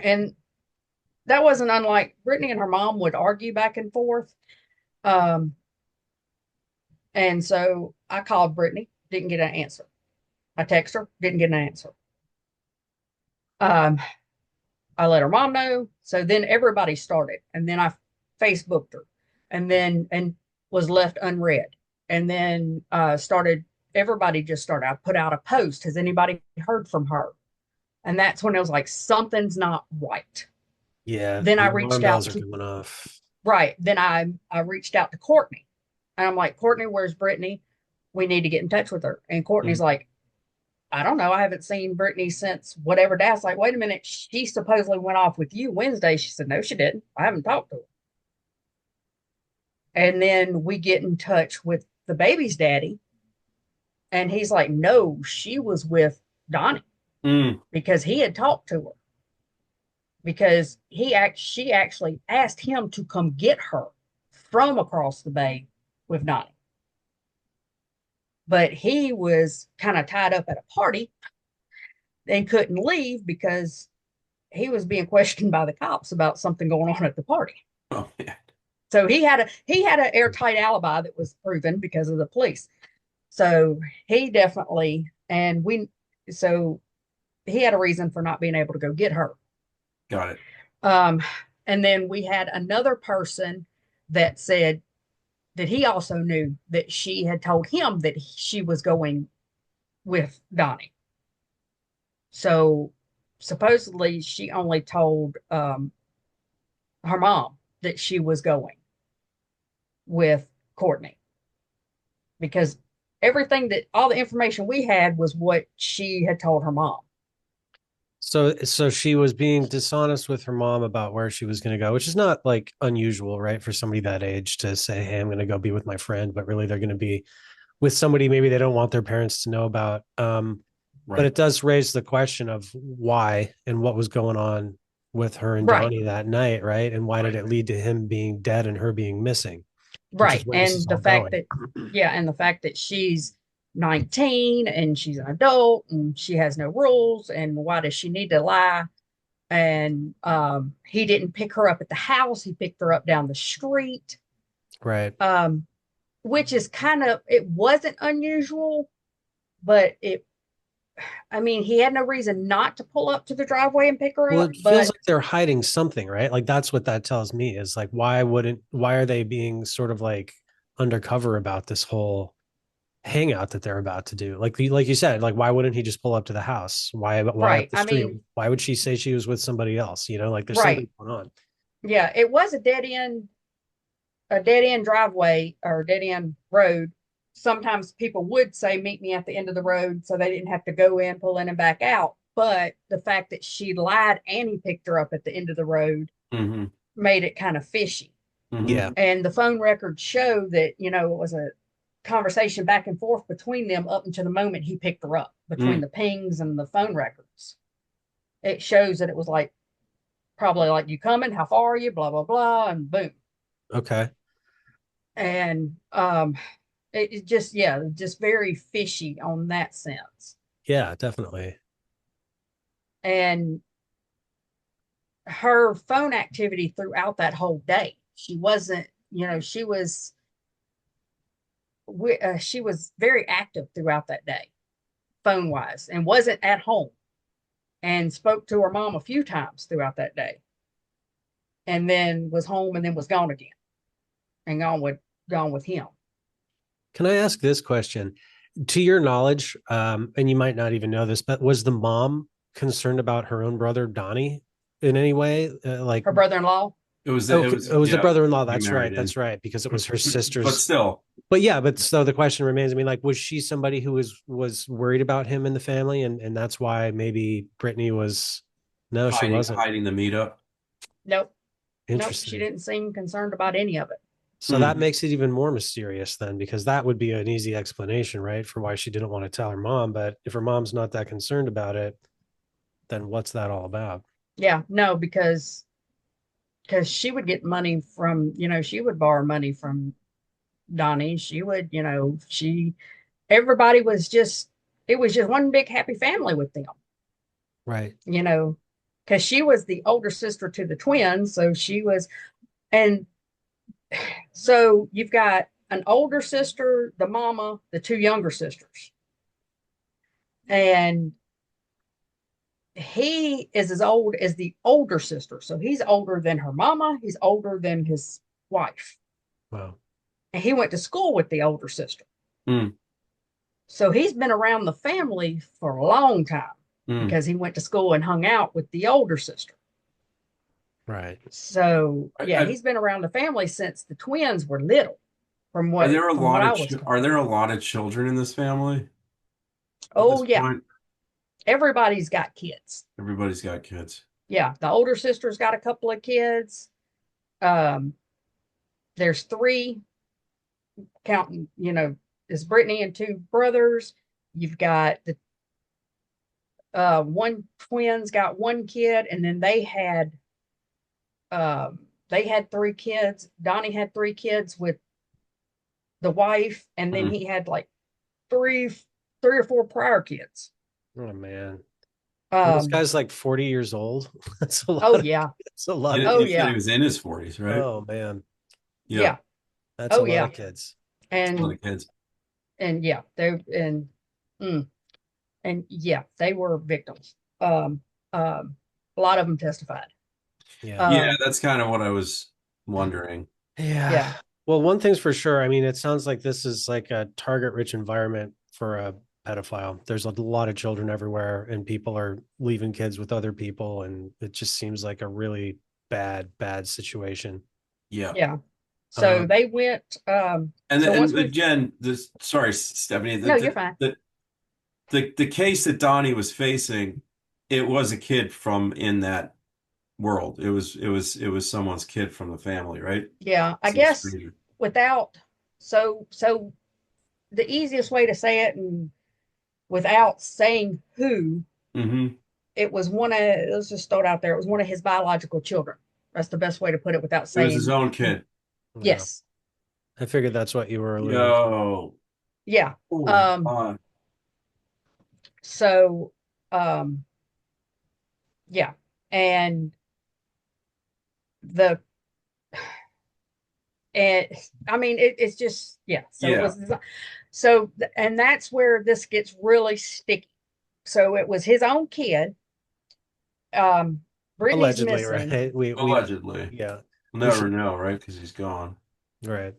and that wasn't unlike Brittany and her mom would argue back and forth. Um, and so I called Brittany, didn't get an answer. I texted her, didn't get an answer. Um, I let her mom know. So then everybody started, and then I Facebooked her, and was left unread, and then started. Everybody just started. I put out a post. Has anybody heard from her? And that's when I was like, something's not right. Yeah, Then I the reached alarm out bells are to going off. right. Then I reached out to Courtney, and I'm like, "Courtney, where's Brittany? We need to get in touch with her." And Courtney's Mm, like, "I don't know. I haven't seen Brittany since whatever day." I was like, "Wait a minute. She supposedly went off with you Wednesday." She said, "No, she didn't. I haven't talked to her." And then we get in touch with the baby's daddy, and he's like, "No, she was with Donnie mm. because he had talked to her because she actually asked him to come get her from across the bay with Donnie, but he was kind of tied up at a party and couldn't leave because he was being questioned by the cops about something going on at the party. Oh, yeah. So he had an airtight alibi that was proven because of the police. So he definitely and we so he had a reason for not being able to go get her. Got it. Um, and then we had another person that said that he also knew that she had told him that she was going with Donnie. So supposedly she only told her mom that she was going with Courtney because all the information we had was what she had told her mom. So she was being dishonest with her mom about where she was going to go, which is not like unusual, right? For somebody that age to say, "Hey, I'm going to go be with my friend," but really they're going to be with somebody maybe they don't want their parents to know about. But Right. it does raise the question of why and what was going on with her and Right, Donnie that night, right? And why did Right. it lead to him being dead and her being missing, which is right. where this is And the all fact going. that, yeah, and the fact that she's 19 and she's an adult and she has no rules, and why does she need to lie? And he didn't pick her up at the house, he picked her up down the street. Right. Um, which is kind of, it wasn't unusual, but it, I mean, he had no reason not to pull up to the driveway and pick her Well, up, it feels but like they're hiding something, right? Like that's what that tells me is like, why are they being sort of like undercover about this whole hangout that they're about to do? Like you said, like, why wouldn't he just pull up to the house? Why up right. the I street? mean, Why would she say she was with somebody else? Like there's something right. going on. Yeah, it was a dead end driveway or dead end road. Sometimes people would say, meet me at the end of the road so they didn't have to go in, pull in, and back out. But the fact that she lied and he picked her up at the end of the road Mm-hmm. made it kind of fishy. Mm-hmm. Yeah. And the phone records show that, it was a conversation back and forth between them up until the moment he picked her up, between Mm. the pings and the phone records. It shows that it was like, probably like, you coming? How far are you? Blah, blah, blah. And boom. Okay. And it just, yeah, just very fishy on that sense. Yeah, definitely. And her phone activity throughout that whole day, she wasn't, she was very active throughout that day, phone wise, and wasn't at home, and spoke to her mom a few times throughout that day, and then was home and then was gone again and gone with him. Can I ask this question? To your knowledge, and you might not even know this, but was the mom concerned about her own brother Donnie in any way? Like, Her brother-in-law. okay, it was the Yeah, brother-in-law. he That's right. married in. That's right. Because it was her But sister's. still, But yeah, but so the question remains. I mean, like, was she somebody who was worried about him in the family, and that's why maybe Brittany was? No, she wasn't. hiding the meetup. Nope. Nope, she Interesting. didn't seem concerned about any of it. So that Mm. makes it even more mysterious then, because that would be an easy explanation, right, for why she didn't want to tell her mom. But if her mom's not that concerned about it, then what's that all about? Yeah, no, because she would get money from, she would borrow money from Donnie. She would, everybody was just, it was just one big happy family with them, Right. you know, because she was the older sister to the twins. So she was, and so you've got an older sister, the mama, the two younger sisters. And he is as old as the older sister. So he's older than her mama, he's older than his wife. Wow. And he went to school with the older sister. Mm. So he's been around the family for a long time Mm. because he went to school and hung out with the older sister. Right. So yeah, I, he's been around the family since the twins were little, from are what there a from what lot I of was told. are there a lot of children in this family at Oh this yeah, point? everybody's got kids. Everybody's got kids. Yeah, the older sister's got a couple of kids. Um, there's three, counting, is Brittany and two brothers. You've got the one twins got one kid, and then they had three kids. Donnie had three kids with the wife, and then Mm. he had like three or four prior kids. Oh man. And this Um, guy's like 40 years old. That's a oh lot of yeah, that's a lot You, of oh you kids. said he yeah, was in his 40s, right? Oh man. Yeah, yeah, That's a oh lot yeah, of kids. it's a lot and of kids. yeah, mm, and yeah, they were victims. A lot of them testified. Yeah. Yeah, Um, that's kind of what I was wondering. Yeah. yeah, Well, one thing's for sure. I mean, it sounds like this is like a target rich environment for a pedophile. There's a lot of children everywhere, and people are leaving kids with other people. And it just seems like a really bad situation. Yeah. yeah. So Um, they went. And So once and we, Jen, this sorry, Stephanie, no, you're fine. the case that Donnie was facing it was a kid from in that world. It was someone's kid from the family, right? Yeah, I Some guess stranger. without so the easiest way to say it and without saying who, Hmm. it was one of, let's just throw it out there, it was one of his biological children. That's the best way to put it without It was his saying own who. kid. Yeah. Yes. I figured that's what you were alluding to. Yo. Yeah. Oh my Um, God. so um yeah. And the and I mean it's just yeah. So it Yeah. was and that's where this gets really sticky. So it was his own kid. Brittany's Allegedly, missing. right? We Allegedly. yeah. We'll We never should know, right? Because he's gone. right.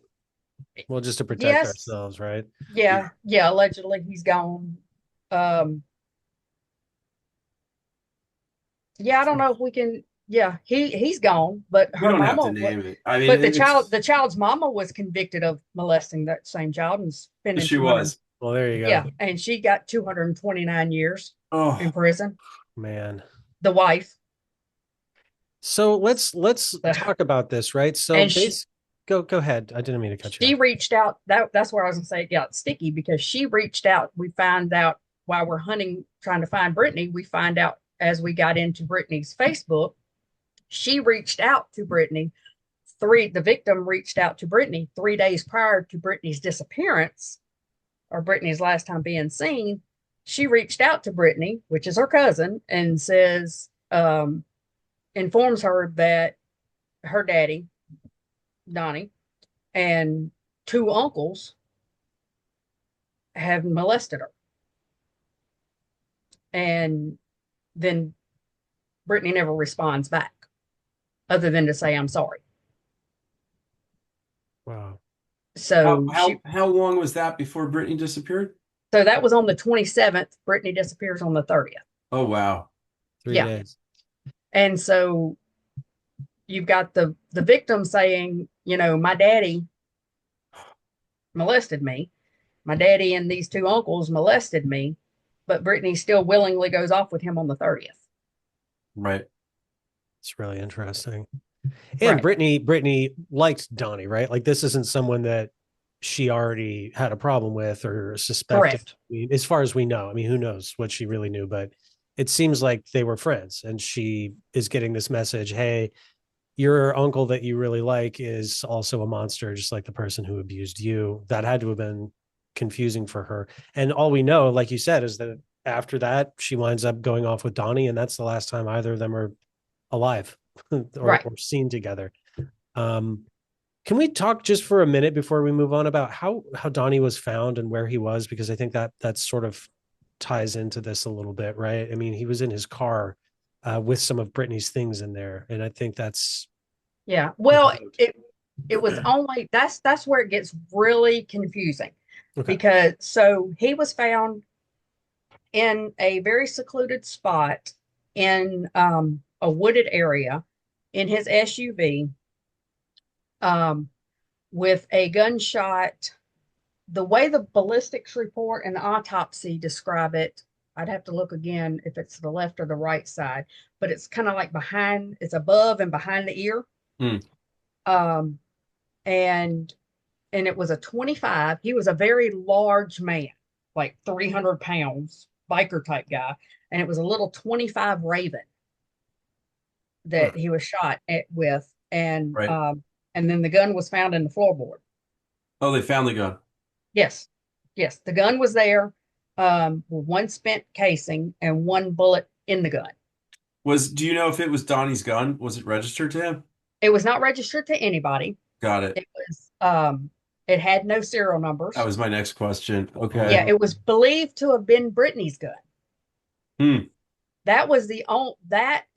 Well, just to protect Yes. ourselves, right? Yeah. Yeah, allegedly he's gone. Um, yeah, I don't know if we can. Yeah, he's gone, but We her don't have to mama. name it. I mean, But it's the child's mama was convicted of molesting that same child and spending she 200. was. Well, there you go. Yeah, and she got 229 years in Oh, prison. Man. The wife, So let's the, talk about this, right? So and base go ahead. I didn't mean to cut you she off. reached out. That's where I was gonna say it got sticky because she reached out. We find out while we're hunting, trying to find Brittany. We find out as we got into Brittany's Facebook, she reached out to Brittany. The victim reached out to Brittany 3 days prior to Brittany's disappearance or Brittany's last time being seen. She reached out to Brittany, which is her cousin, and says, informs her that her daddy, Donnie, and two uncles have molested her. And then Brittany never responds back other than to say, I'm sorry. Wow. how So how how long was that before Brittany disappeared? so that was on the 27th. Brittany disappears on the 30th. Oh wow. 3 Yeah. days. And so you've got the victim saying, my daddy molested me. My daddy and these two uncles molested me, but Brittany still willingly goes off with him on the 30th. Right. It's really interesting. And Right. Brittany liked Donnie, right? Like this isn't someone that she already had a problem with or suspected. Correct. I mean, as far as we know, I mean, who knows what she really knew, but it seems like they were friends and she is getting this message, hey, your uncle that you really like is also a monster, just like the person who abused you. That had to have been confusing for her. And all we know, like you said, is that after that, she winds up going off with Donnie, and that's the last time either of them are alive Right. or seen together. Um, can we talk just for a minute before we move on about how Donnie was found and where he was? Because I think that sort of ties into this a little bit, right? I mean, he was in his car with some of Brittany's things in there, and I think that's Yeah. Well, it was only that's where it gets really confusing okay. because so he was found in a very secluded spot in a wooded area in his SUV um, with a gunshot. The way the ballistics report and the autopsy describe it, I'd have to look again if it's the left or the right side, but it's kind of like behind, it's above and behind the ear. Mm. Um, and it was a 25. He was a very large man, like 300 pounds, biker type guy. And it was a little 25 Raven that he was shot with. Right. And then the gun was found in the floorboard. Oh, they found the gun. Yes. Yes. The gun was there, with one spent casing and one bullet in the gun. Do you know if it was Donnie's gun? Was it registered to him? It was not registered to anybody. Got it. It was, it had no serial numbers. That was my next question. Okay. Yeah. It was believed to have been Brittany's gun. Hmm. That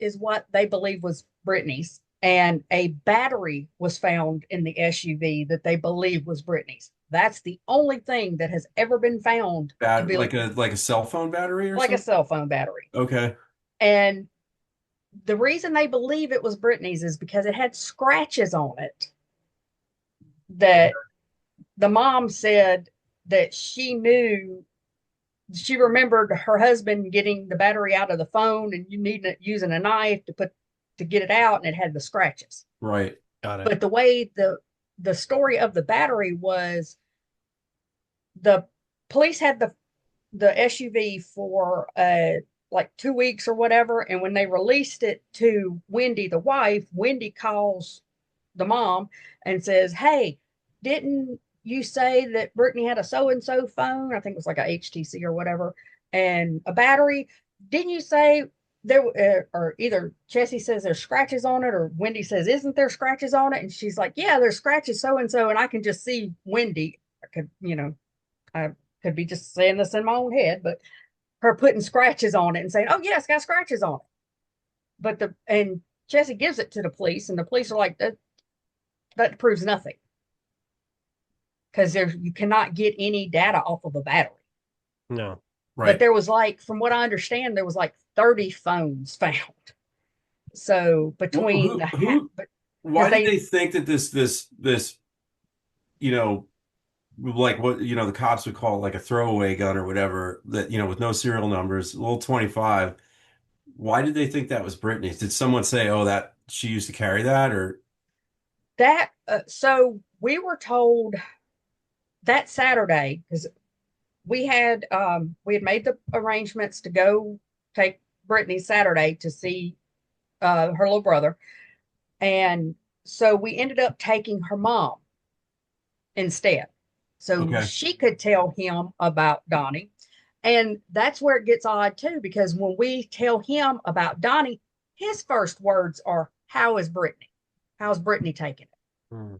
is what they believe was Brittany's. And a battery was found in the SUV that they believe was Brittany's. That's the only thing that has ever been found to be Like a cell phone battery or like a something? cell phone battery. Okay. And the reason they believe it was Brittany's is because it had scratches on it that the mom said that she knew she remembered her husband getting the battery out of the phone and you need using a knife to get it out, and it had the scratches. Right. Got it. But the way the story of the battery was, the police had the SUV for like 2 weeks or whatever, and when they released it to Wendy, the wife, Wendy calls the mom and says, "Hey, didn't you say that Brittany had a so and so phone? I think it was like a HTC or whatever, and a battery. Didn't you say there?" Or either Jesse says there's scratches on it, or Wendy says, "Isn't there scratches on it?" And she's like, "Yeah, there's scratches so and so." And I can just see Wendy. I could, I could be just saying this in my own head, but her putting scratches on it and saying, "Oh, yeah, it's got scratches on it." But and Jesse gives it to the police, and the police are like, that proves nothing, because you cannot get any data off of a battery. No. But Right. there was like, from what I understand, there was like 30 phones found. So between Who, the who, because why did they they think that this, you know, like what, the cops would call like a throwaway gun or whatever, that, with no serial numbers, a little 25. Why did they think that was Brittany's? Did someone say, oh, that she used to carry that, or? that so we were told that Saturday, because we had made the arrangements to go take Brittany Saturday to see her little brother. And so we ended up taking her mom instead, so Okay. she could tell him about Donnie. And that's where it gets odd too, because when we tell him about Donnie, his first words are, "How is Brittany? How's Brittany taking it?" Hmm.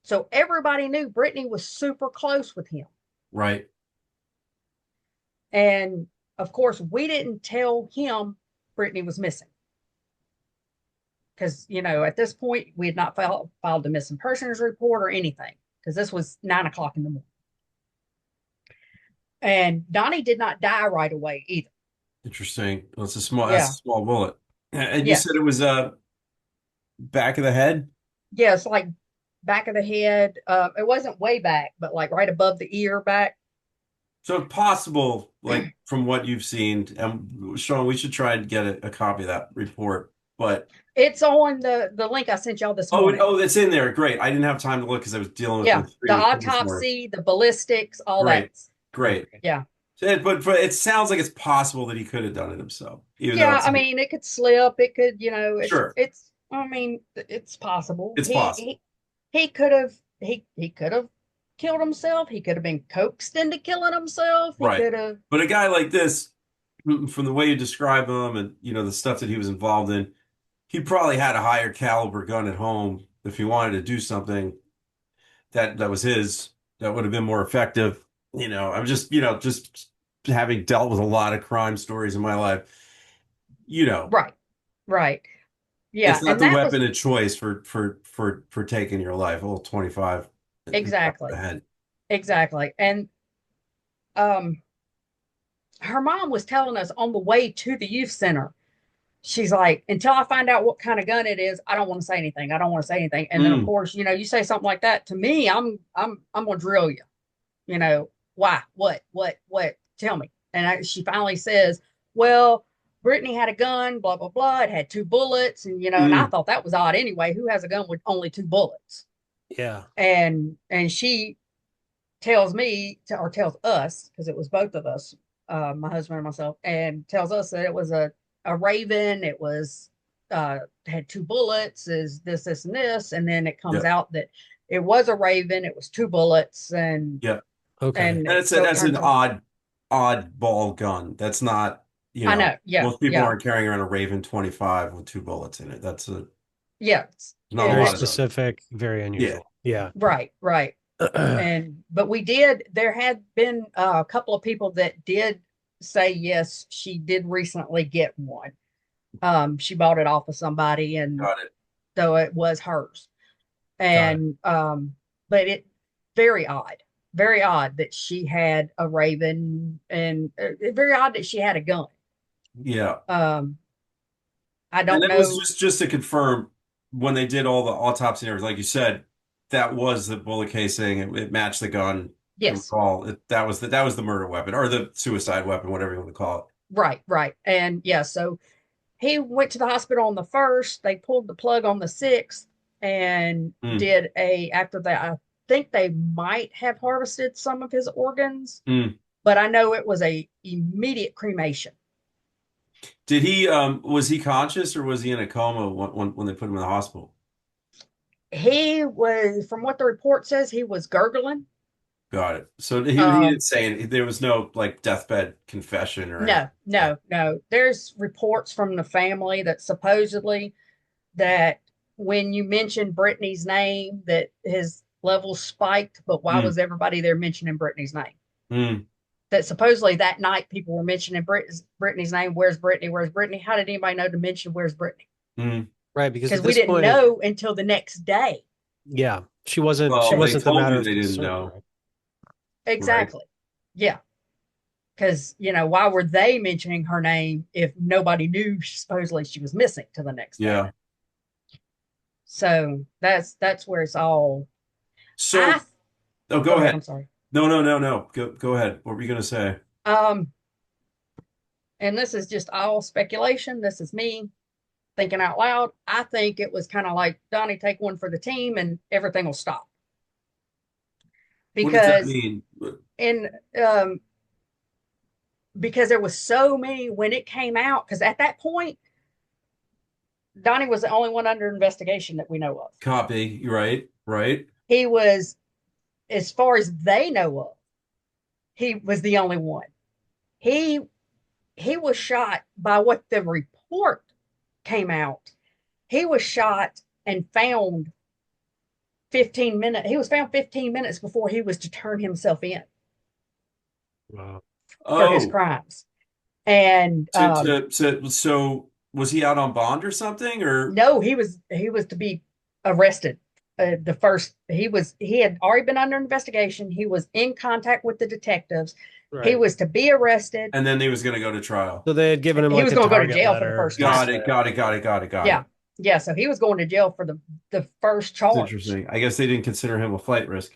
So everybody knew Brittany was super close with him. Right. And of course, we didn't tell him Brittany was missing, because at this point we had not filed a missing persons report or anything, because this was 9 o'clock in the morning. And Donnie did not die right away either. Interesting. Well, that's a Yeah. small bullet. And you said Yes. it was back of the head? Yes, like back of the head. It wasn't way back, but like right above the ear back. So if possible, like from what you've seen, and Sean, we should try and get a copy of that report. But It's on the link I sent y'all this oh, morning. oh, that's in there. Great. I didn't have time to look because I was dealing with Yeah, the screaming kids this morning. autopsy, the ballistics, all that. Great. Great. Yeah. But it sounds like it's possible that he could have done it himself, even though Yeah, it's I mean, it could slip. It could, sure, it's. I mean, it's possible. it's possible. He could have he could have killed himself. He could have been coaxed into killing himself. He Right. could have. But a guy like this, from the way you describe him and the stuff that he was involved in, he probably had a higher caliber gun at home if he wanted to do something that was his, that would have been more effective. I'm just having dealt with a lot of crime stories in my life, Right, right, yeah, it's not and the that was weapon of choice for taking your life. A little 25 in the exactly, head. exactly. And um, her mom was telling us on the way to the youth center. She's like, "Until I find out what kind of gun it is, I don't want to say anything. I don't want to say anything." And then, of Mm, course, you say something like that to me, I'm gonna drill you. Why? What? Tell me. And she finally says, "Well, Brittany had a gun, blah blah blah. It had two bullets, and I mm, thought that was odd anyway. Who has a gun with only two bullets?" Yeah. And she tells me or tells us, because it was both of us, my husband and myself, and tells us that it was a Raven. It was had two bullets, is this and this, and then it comes yeah, out that it was a Raven. It was two bullets, and yeah. Okay. so it That's an turns out. odd ball gun. That's not, I know, yeah, most people yeah, aren't carrying around a Raven 25 with two bullets in it. yeah. Not a Very lot of those. specific, very Yeah. unusual. Yeah. Right, right. And but there had been a couple of people that did say yes, she did recently get one. She bought it off of somebody, and Got it. so it was hers. Got it. And but it very odd that she had a Raven, and very odd that she had a gun. Yeah. I And don't that was know. just to confirm, when they did all the autopsy and everything, like you said, that was the bullet casing. It matched the gun. can Yes. recall, that was the murder weapon or the suicide weapon, whatever you want to call it. Right, right. And yeah, so he went to the hospital on the 1st. They pulled the plug on the 6th and Mm, did after that, I think they might have harvested some of his organs, mm. but I know it was a immediate cremation. Did he was he conscious or was he in a coma when they put him in the hospital? He was, from what the report says, he was gurgling. Got it. So he Um, didn't say anything. There was no like deathbed confession or anything. no, no, no. There's reports from the family that supposedly that when you mentioned Brittany's name, that his levels spiked. But why Mm, was everybody there mentioning Brittany's name? mm, That supposedly that night people were mentioning Brittany's name. Where's Brittany? Where's Brittany? How did anybody know to mention where's Brittany? mm. Right, because Because at we this didn't point, know until the next day. yeah, she Well, they wasn't the told matter you of they didn't concern, know, right? right? Exactly. Yeah. Because, why were they mentioning her name if nobody knew supposedly she was missing to the next day? Yeah. So that's where it's all. I So, oh, Go go ahead. ahead. I'm sorry. No, no, no, no. Go ahead. What were you gonna say? Um, and this is just all speculation. This is me thinking out loud. I think it was kind of like Donnie, take one for the team, and everything will stop What does that because mean? in because there was so many when it came out. Because at that point, Donnie was the only one under investigation that we know of. Copy. Right, right. He was, as far as they know of, he was the only one. He he was shot by what the report came out. He was shot and found 15 minutes. He was found 15 minutes before he was to turn himself in Wow. for his Oh, crimes. And so was he out on bond or something or? no, he was to be arrested. The first he had already been under investigation. He was in contact with the detectives. He Right. was to be arrested. And then he was gonna go to trial. So they had given him He like was a going to go to target jail for the letter first to time. Got it, say, got it, got it, got it, got Yeah, it. yeah. So he was going to jail for the first It's charge. interesting. I guess they didn't consider him a flight risk.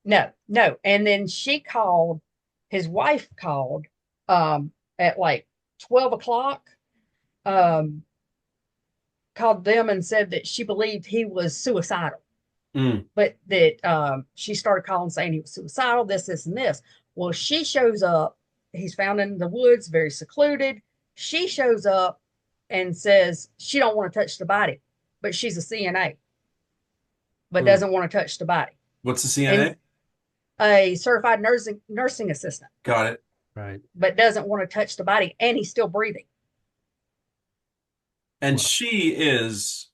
No, no. And then she called. His wife called at like 12 o'clock. Um, Called them and said that she believed he was suicidal, Mm. but that she started calling saying he was suicidal, this, and this. Well, she shows up. He's found in the woods, very secluded. She shows up and says she don't want to touch the body, but she's a CNA, but hmm, doesn't want to touch the body. What's the And CNA? a certified nursing assistant, Got it. right. but doesn't want to touch the body, and he's still breathing. And Wow. she is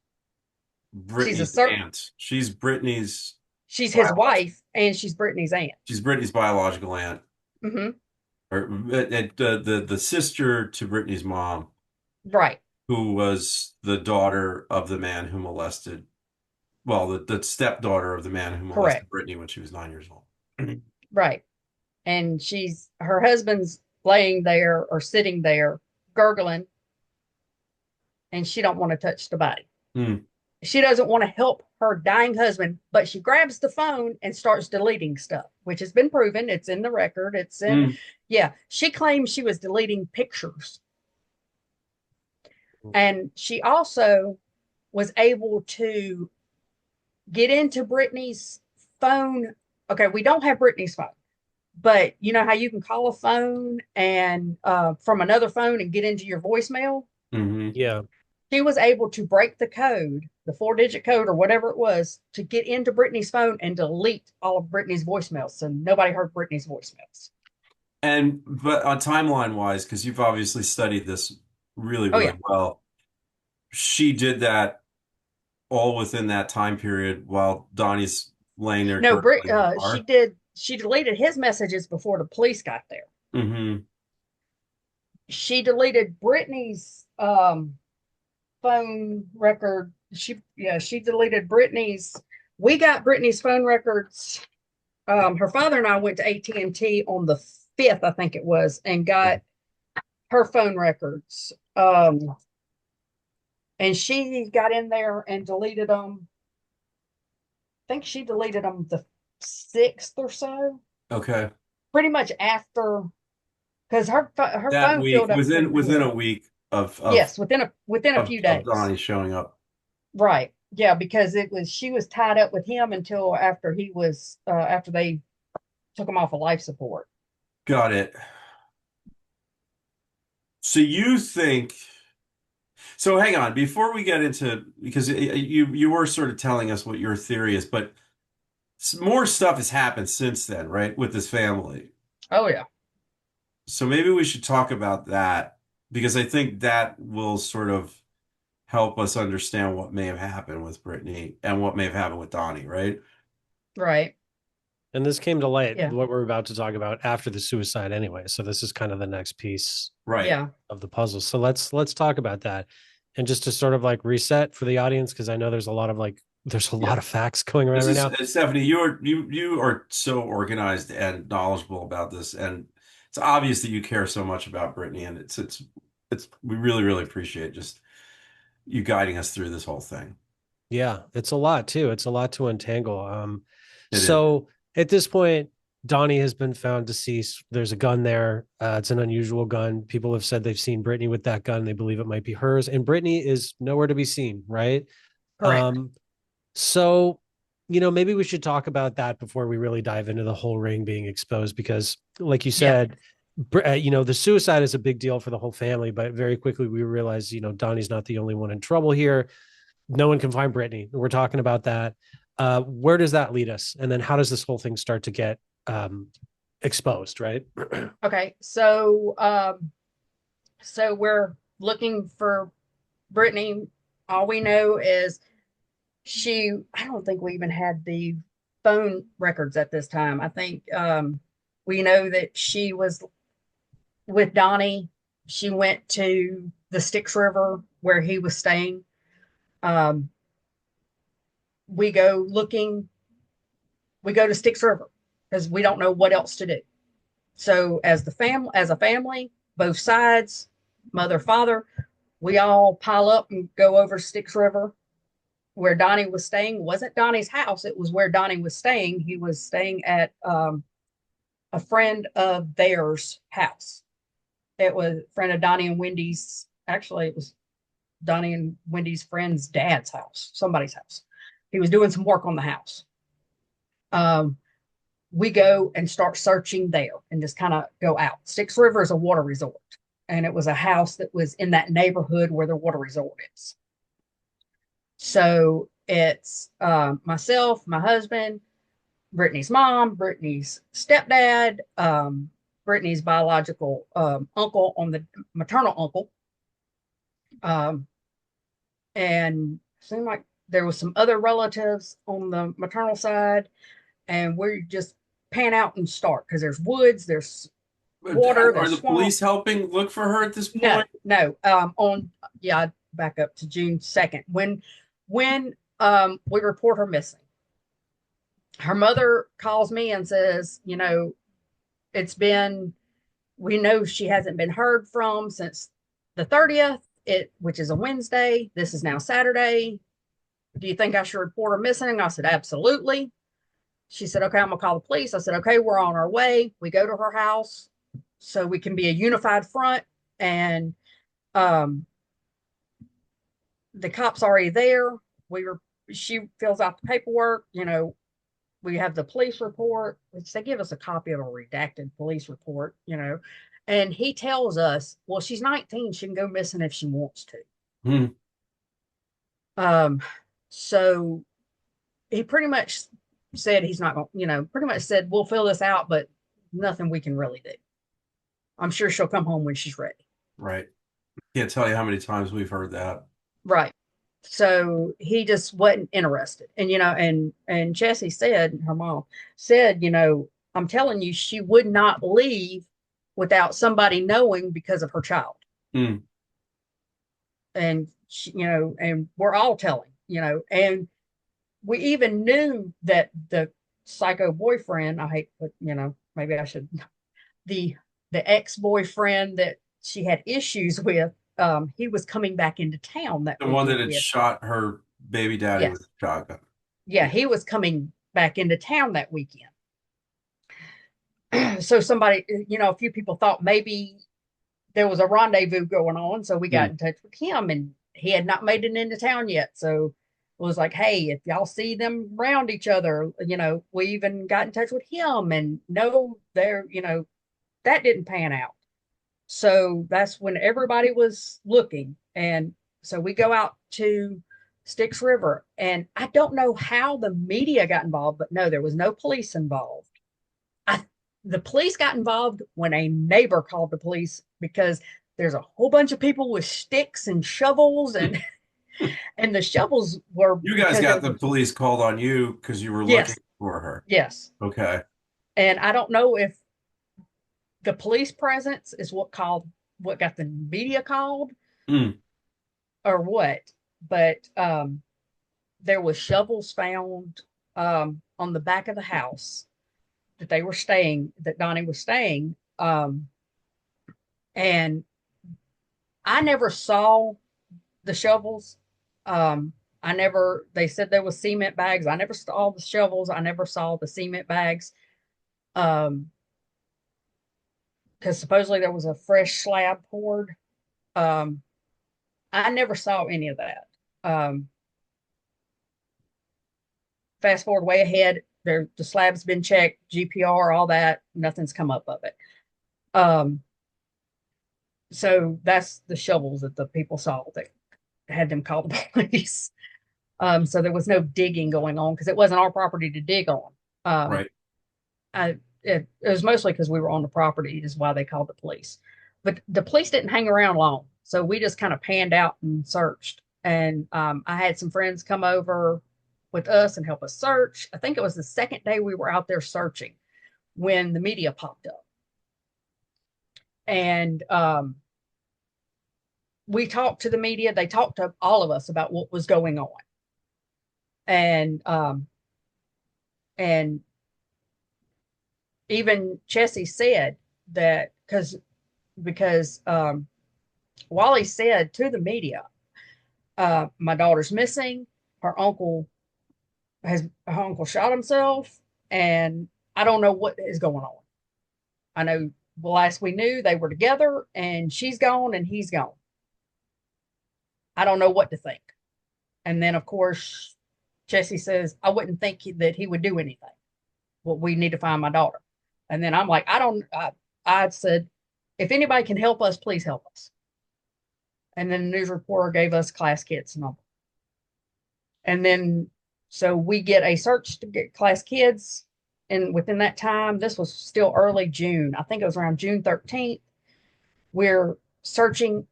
She's a Brittany's cert. aunt. She's Brittany's She's his biological. wife, and she's Brittany's aunt. She's Brittany's biological aunt, Mm-hmm. or the sister to Brittany's mom, Right, who was the daughter of the man who molested. Well, the stepdaughter of the man who molested correct, Brittany when she was 9 years old. right. And her husband's laying there or sitting there gurgling, and she don't want to touch the body. Mm. She doesn't want to help her dying husband, but she grabs the phone and starts deleting stuff, which has been proven. It's in the record. It's in, Mm. yeah. She claims she was deleting pictures. And she also was able to get into Brittany's phone. Okay, we don't have Brittany's phone, but you know how you can call a phone and from another phone and get into your voicemail? Hmm. Yeah. She was able to break the code, the 4-digit code or whatever it was, to get into Brittany's phone and delete all of Brittany's voicemails. So nobody heard Brittany's voicemails. But on timeline wise, because you've obviously studied this really, Oh, really yeah. well, she did that all within that time period while Donnie's laying there No, gurgling in the car. she deleted his messages before the police got there. Hmm. She deleted Brittany's phone record. She deleted Brittany's. We got Brittany's phone records. Her father and I went to AT&T on the 5th, I think it was, and got her phone records. And she got in there and deleted them. I think she deleted them the 6th or so. Okay. pretty much after, because her That phone week, filled up pretty within quick. a week of Yes, within a few days. Donnie showing up. Right. Yeah, because she was tied up with him until after after they took him off of life support. Got it. So you think, so hang on, before we get into, because you were sort of telling us what your theory is, but more stuff has happened since then, right, with this family. Oh yeah. So maybe we should talk about that because I think that will sort of help us understand what may have happened with Brittany and what may have happened with Donnie, right? Right. And this came to light, Yeah. what we're about to talk about after the suicide anyway. So this is kind of the next piece Right. Yeah. of the puzzle. So let's talk about that. And just to sort of like reset for the audience, because I know there's a lot of Yeah. facts going around This right is now. Stephanie, you are so organized and knowledgeable about this, and it's obvious that you care so much about Brittany, and it's we really, really appreciate just you guiding us through this whole thing. Yeah, it's a lot too. It's a lot to untangle. It is. So at this point, Donnie has been found deceased. There's a gun there. It's an unusual gun. People have said they've seen Brittany with that gun. They believe it might be hers, and Brittany is nowhere to be seen. Right. Correct. Um, so, maybe we should talk about that before we really dive into the whole ring being exposed, because, like you Yeah. said, the suicide is a big deal for the whole family. But very quickly we realize, Donnie's not the only one in trouble here. No one can find Brittany. We're talking about that. Where does that lead us? And then how does this whole thing start to get exposed, right? Okay. So we're looking for Brittany. All we know is I don't think we even had the phone records at this time. I think we know that she was with Donnie. She went to the Styx River where he was staying. Um, we go looking, we go to Styx River because we don't know what else to do. So as a family, both sides, mother, father, we all pile up and go over Styx River where Donnie was staying. It wasn't Donnie's house. It was where Donnie was staying. He was staying at a friend of theirs house. It was a friend of Donnie and Wendy's. Actually, it was Donnie and Wendy's friend's dad's house, somebody's house. He was doing some work on the house. Um, we go and start searching there and just kind of go out. Styx River is a water resort, and it was a house that was in that neighborhood where the water resort is. So it's myself, my husband, Brittany's mom, Brittany's stepdad, Brittany's biological uncle on the maternal uncle, um, and it seemed like there was some other relatives on the maternal side, and we just pan out and start because there's woods, there's water, Are there's the swamp. police helping look for her at this No, point? no. On Yeah, I'd back up to June 2nd when we report her missing. Her mother calls me and says, it's been we know she hasn't been heard from since the 30th, which is a Wednesday. This is now Saturday. Do you think I should report her missing? I said, absolutely. She said, okay, I'm gonna call the police. I said, okay, we're on our way. We go to her house so we can be a unified front. And um, the cop's already there. She fills out the paperwork. We have the police report, which they give us a copy of a redacted police report. And he tells us, well, she's 19. She can go missing if she wants to. Hmm. So he pretty much said he's not going, pretty much said, we'll fill this out, but nothing we can really do. I'm sure she'll come home when she's ready. Right. Can't tell you how many times we've heard that. Right. So he just wasn't interested. And Jessie said, her mom said, I'm telling you, she would not leave without somebody knowing because of her child. Hmm. And and we're all telling, and we even knew that the psycho boyfriend, I hate, but maybe I should, the ex-boyfriend that she had issues with, he was coming back into town that The one that weekend. had shot her baby daddy with Yes. a shotgun. Yeah, he was coming back into town that weekend. So somebody, a few people thought maybe there was a rendezvous going on. So we got Hmm. in touch with him, and he had not made it into town yet. So it was like, hey, if y'all see them around each other, we even got in touch with him, and no, that didn't pan out. So that's when everybody was looking. And so we go out to Styx River, and I don't know how the media got involved, but no, there was no police involved. I, the police got involved when a neighbor called the police because there's a whole bunch of people with sticks and shovels, and and the shovels were You guys because there got the was, police called on you because you were looking yes, for her. yes. Okay. And I don't know if the police presence is what got the media called Mm. or what, but there was shovels found on the back of the house that Donnie was staying. And I never saw the shovels. They said there was cement bags. I never saw the shovels. I never saw the cement bags. Um, because supposedly there was a fresh slab poured. Um, I never saw any of that. Um, Fast forward way ahead, the slab's been checked, GPR, all that, nothing's come up of it. Um, so that's the shovels that the people saw that had them call the police. So there was no digging going on because it wasn't our property to dig on. Um, Right. it was mostly because we were on the property is why they called the police. But the police didn't hang around long, so we just kind of panned out and searched. And I had some friends come over with us and help us search. I think it was the second day we were out there searching when the media popped up, and we talked to the media. They talked to all of us about what was going on, and and even Chessie said that because Wally said to the media, my daughter's missing. Her uncle her uncle shot himself, and I don't know what is going on. I know the last we knew they were together, and she's gone and he's gone. I don't know what to think. And then of course Jesse says, I wouldn't think that he would do anything. Well, we need to find my daughter. And then I'm like, I said, if anybody can help us, please help us. And then the news reporter gave us Class Kids number. And then so we get a search to get Class Kids. And within that time, this was still early June. I think it was around June 13th. We're searching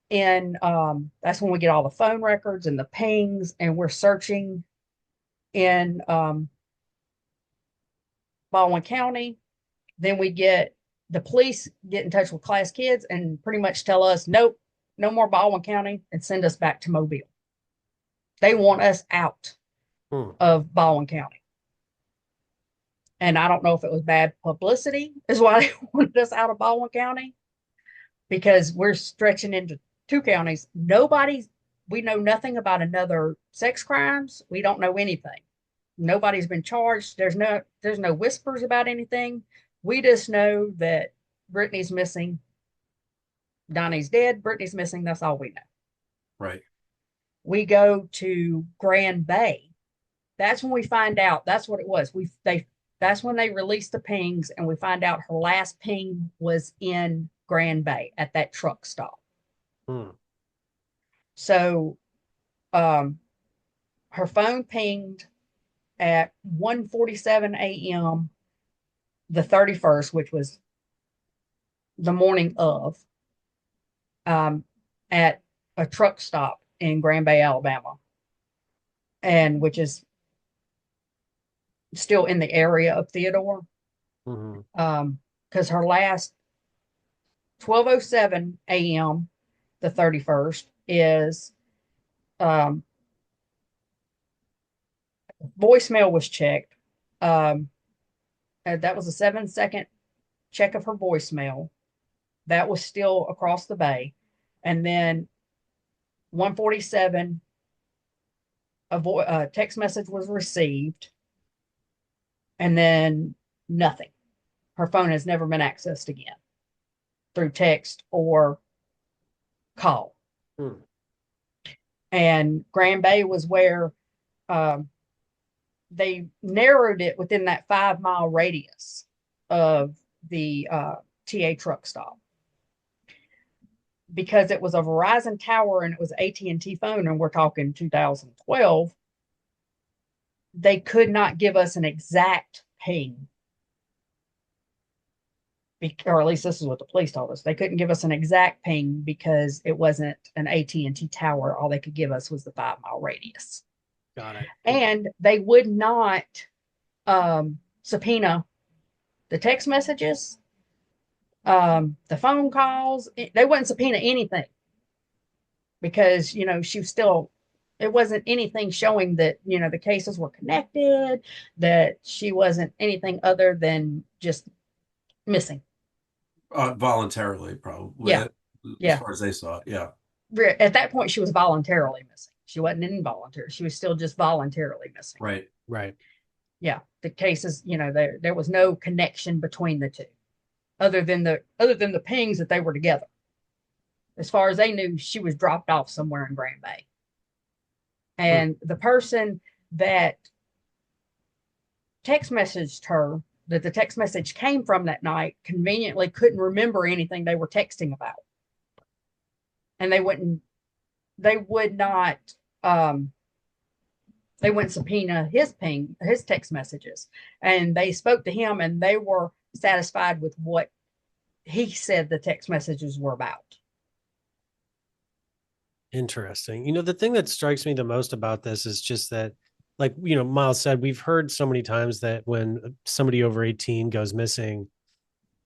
in that's when we get all the phone records and the pings, and we're searching in Baldwin County. Then we get the police get in touch with Class Kids and pretty much tell us, nope, no more Baldwin County, and send us back to Mobile. They want us out of Baldwin County. And I don't know if it was bad publicity is why they wanted us out of Baldwin County, because we're stretching into two counties. We know nothing about another sex crimes. We don't know anything. Nobody's been charged. There's no whispers about anything. We just know that Brittany's missing. Donnie's dead. Brittany's missing. That's all we know. Right. We go to Grand Bay. That's when we find out. That's what it was. That's when they released the pings, and we find out her last ping was in Grand Bay at that truck stop. So her phone pinged at 1:47 a.m. the 31st, which was the morning of, at a truck stop in Grand Bay, Alabama, and which is still in the area of Theodore. Because her last 12:07 a.m. the 31st is voicemail was checked. That was a 7-second check of her voicemail. That was still across the bay. And then 1:47, a text message was received, and then nothing. her phone has never been accessed again through text or call. Hmm. And Grand Bay was where they narrowed it within that 5 mile radius of the TA truck stop, because it was a Verizon tower and it was AT&T phone, and we're talking 2012. They could not give us an exact ping, or at least this is what the police told us. They couldn't give us an exact ping because it wasn't an AT&T tower. All they could give us was the 5 mile radius. Got it. And they would not subpoena the text messages, the phone calls. They wouldn't subpoena anything because, she was still, it wasn't anything showing that, the cases were connected, that she wasn't anything other than just missing. Voluntarily, probably. Yeah. As far as they saw it. Yeah. At that point, she was voluntarily missing. She wasn't involuntary. She was still just voluntarily missing. Right. Yeah. The cases, there was no connection between the two, other than the pings that they were together. As far as they knew, she was dropped off somewhere in Grand Bay. And the person that text messaged her, that the text message came from that night, conveniently couldn't remember anything they were texting about. And they wouldn't subpoena his text messages. And they spoke to him and they were satisfied with what he said the text messages were about. Interesting. The thing that strikes me the most about this is just that, like, Myles said, we've heard so many times that when somebody over 18 goes missing,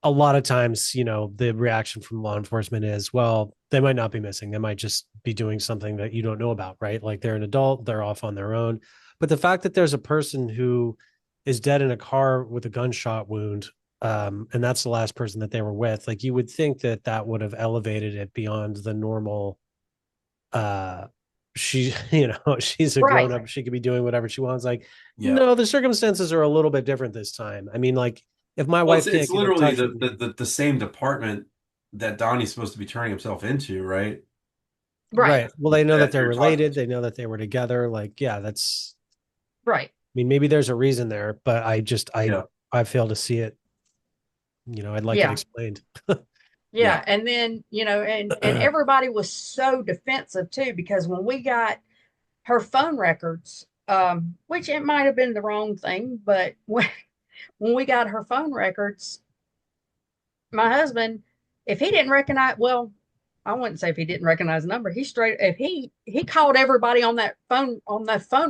a lot of times, the reaction from law enforcement is, well, they might not be missing. They might just be doing something that you don't know about, right? Like, they're an adult, they're off on their own. But the fact that there's a person who is dead in a car with a gunshot wound, and that's the last person that they were with, like, you would think that that would have elevated it beyond the normal. She's a grown up. She could be doing whatever she wants. Like, no, the circumstances are a little bit different this time. I mean, like, if my wife can't, it's literally the same department that Donnie's supposed to be turning himself into, right? Right. Well, they know that they're related. They know that they were together. Like, yeah, that's right. I mean, maybe there's a reason there, but I fail to see it. I'd like it explained. Yeah. And then, and everybody was so defensive too, because when we got her phone records, which it might have been the wrong thing, but when we got her phone records, my husband, if he didn't recognize, well, I wouldn't say if he didn't recognize the number, if he called everybody on that phone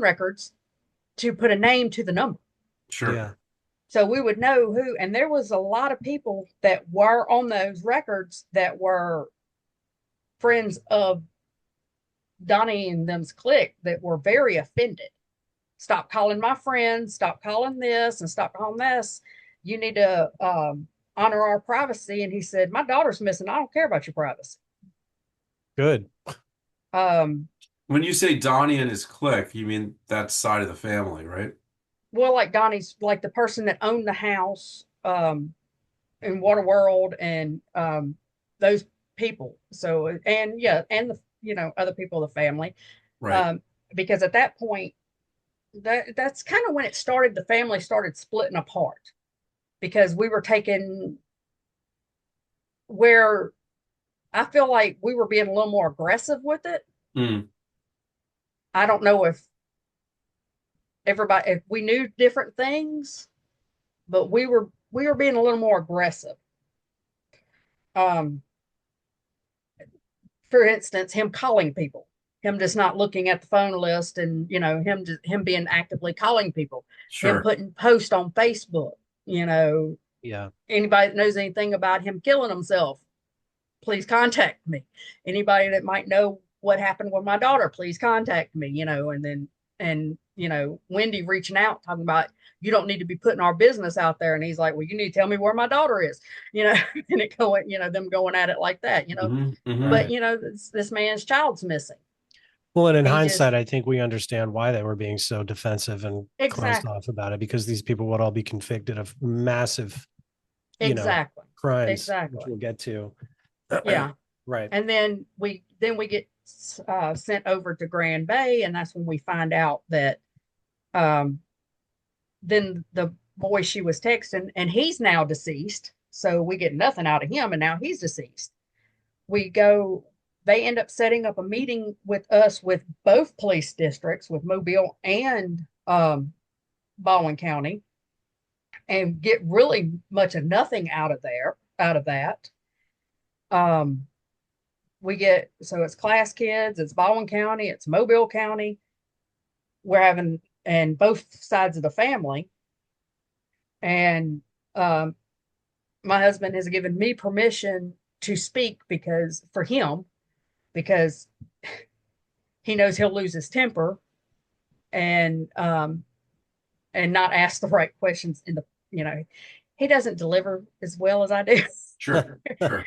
records to put a name to the number. Sure. Yeah. So we would know who, and there was a lot of people that were on those records that were friends of Donnie and them's clique that were very offended. Stop calling my friends, stop calling this, and stop calling this. You need to honor our privacy. And he said, my daughter's missing. I don't care about your privacy. Good. When you say Donnie and his clique, you mean that side of the family, right? Well, like Donnie's, like the person that owned the house in Waterworld, and those people. So, and the other people of the family, right? Because at that point, that's kind of when it started. The family started splitting apart because we were taking where I feel like we were being a little more aggressive with it. I don't know if we knew different things, but we were being a little more aggressive. For instance, him calling people, him just not looking at the phone list, and him being actively calling people, him putting posts on Facebook. Anybody that knows anything about him killing himself, please contact me. Anybody that might know what happened with my daughter, please contact me. And Wendy reaching out talking about, you don't need to be putting our business out there. And he's like, well, you need to tell me where my daughter is, and it going, them going at it like that, but this man's child's missing. Well, and in hindsight, I think we understand why they were being so defensive and closed off about it, because these people would all be convicted of massive Exactly. crimes, which Exactly. we'll get to. Yeah. Right. And then we get sent over to Grand Bay, and that's when we find out that um, then the boy she was texting, and he's now deceased. So we get nothing out of him, and now he's deceased. We go, they end up setting up a meeting with us with both police districts, with Mobile and Baldwin County, and get really much of nothing out of that. Um, we get, so it's class kids, it's Baldwin County, it's Mobile County. We're having, and both sides of the family. And um, my husband has given me permission to speak because for him, because he knows he'll lose his temper and not ask the right questions in the, he doesn't deliver as well as I do. Sure, sure.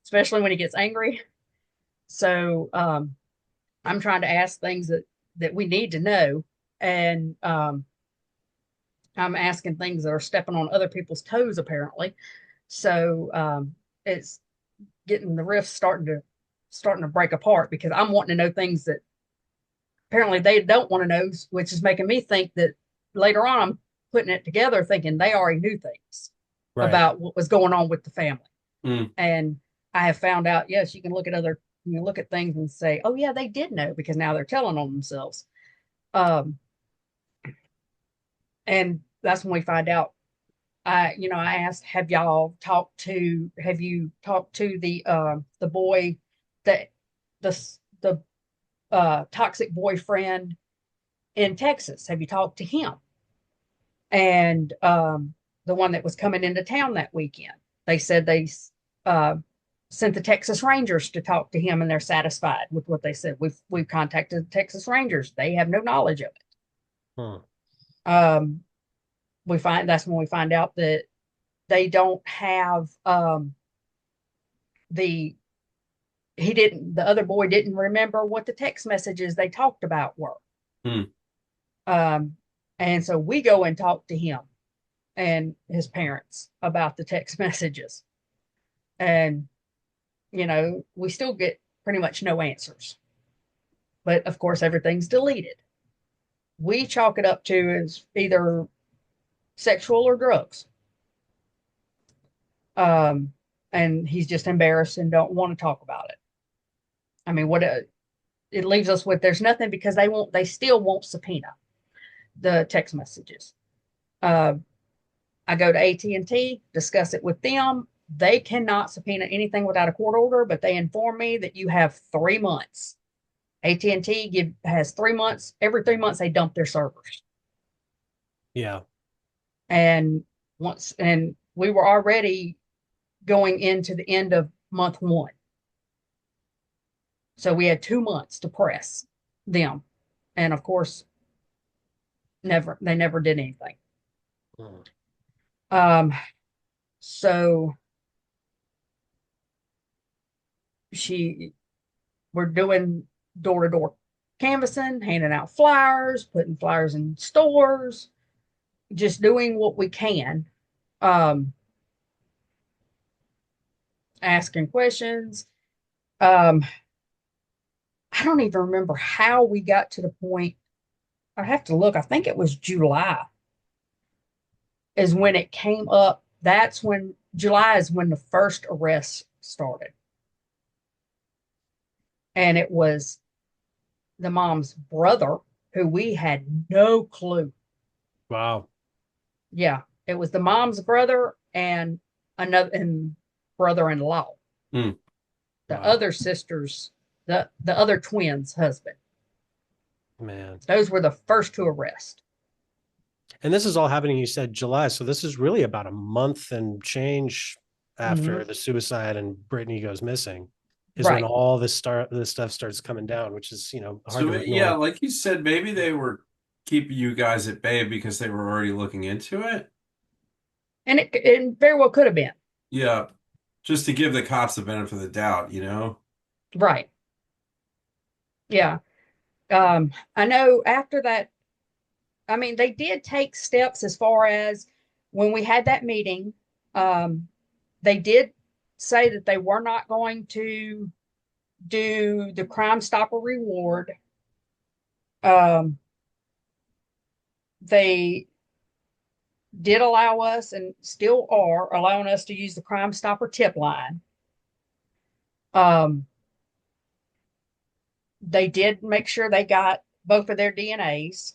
Especially when he gets angry. So I'm trying to ask things that we need to know, and I'm asking things that are stepping on other people's toes apparently. So it's getting the rift starting to break apart because I'm wanting to know things that apparently they don't want to know, which is making me think that later on I'm putting it together thinking they already knew things about what was going on with the family. And I have found out, yes, you can look at things and say, oh yeah, they did know because now they're telling on themselves. And that's when we find out. I asked, have you talked to the boy that the toxic boyfriend in Texas? Have you talked to him? And the one that was coming into town that weekend, they said they sent the Texas Rangers to talk to him, and they're satisfied with what they said. We've contacted the Texas Rangers; they have no knowledge of it. That's when we find out that they don't have the other boy didn't remember what the text messages they talked about were. And so we go and talk to him and his parents about the text messages, and we still get pretty much no answers, but of course everything's deleted. We chalk it up to as either sexual or drugs. And he's just embarrassed and don't want to talk about it. I mean, it leaves us with, there's nothing because they still won't subpoena the text messages. I go to AT&T, discuss it with them. They cannot subpoena anything without a court order, but they inform me that you have 3 months. AT&T has 3 months. Every 3 months, they dump their servers. Yeah. And we were already going into the end of month 1. So we had 2 months to press them. And of course, they never did anything. So we're doing door-to-door canvassing, handing out flyers, putting flyers in stores, just doing what we can, asking questions. I don't even remember how we got to the point. I have to look. I think it was July is when it came up. July is when the first arrest started. And it was the mom's brother, who we had no clue. Wow. Yeah. It was the mom's brother and brother-in-law. The other sister's, the other twins' husband. Man. Those were the first to arrest. And this is all happening, you said July. So this is really about a month and change after the suicide and Brittany goes missing is when all this stuff starts coming down, which is, hard to ignore. Yeah, like you said, maybe they were keeping you guys at bay because they were already looking into it. And it very well could have been. Yeah. Just to give the cops the benefit of the doubt, Right. Yeah. I know after that, I mean, they did take steps as far as when we had that meeting, They did say that they were not going to do the Crime Stopper reward. They did allow us, and still are allowing us, to use the Crime Stopper tip line. They did make sure they got both of their DNAs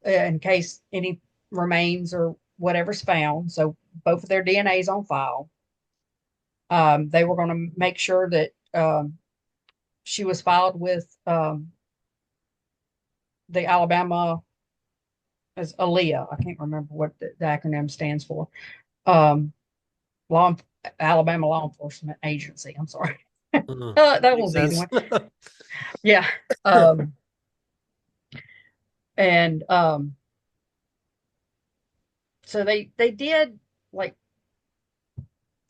in case any remains or whatever's found. So both of their DNAs on file. They were going to make sure that she was filed with the Alabama as ALEA. I can't remember what the acronym stands for. Law Alabama Law Enforcement Agency. I'm sorry. That was the easy one. Yeah. And so they did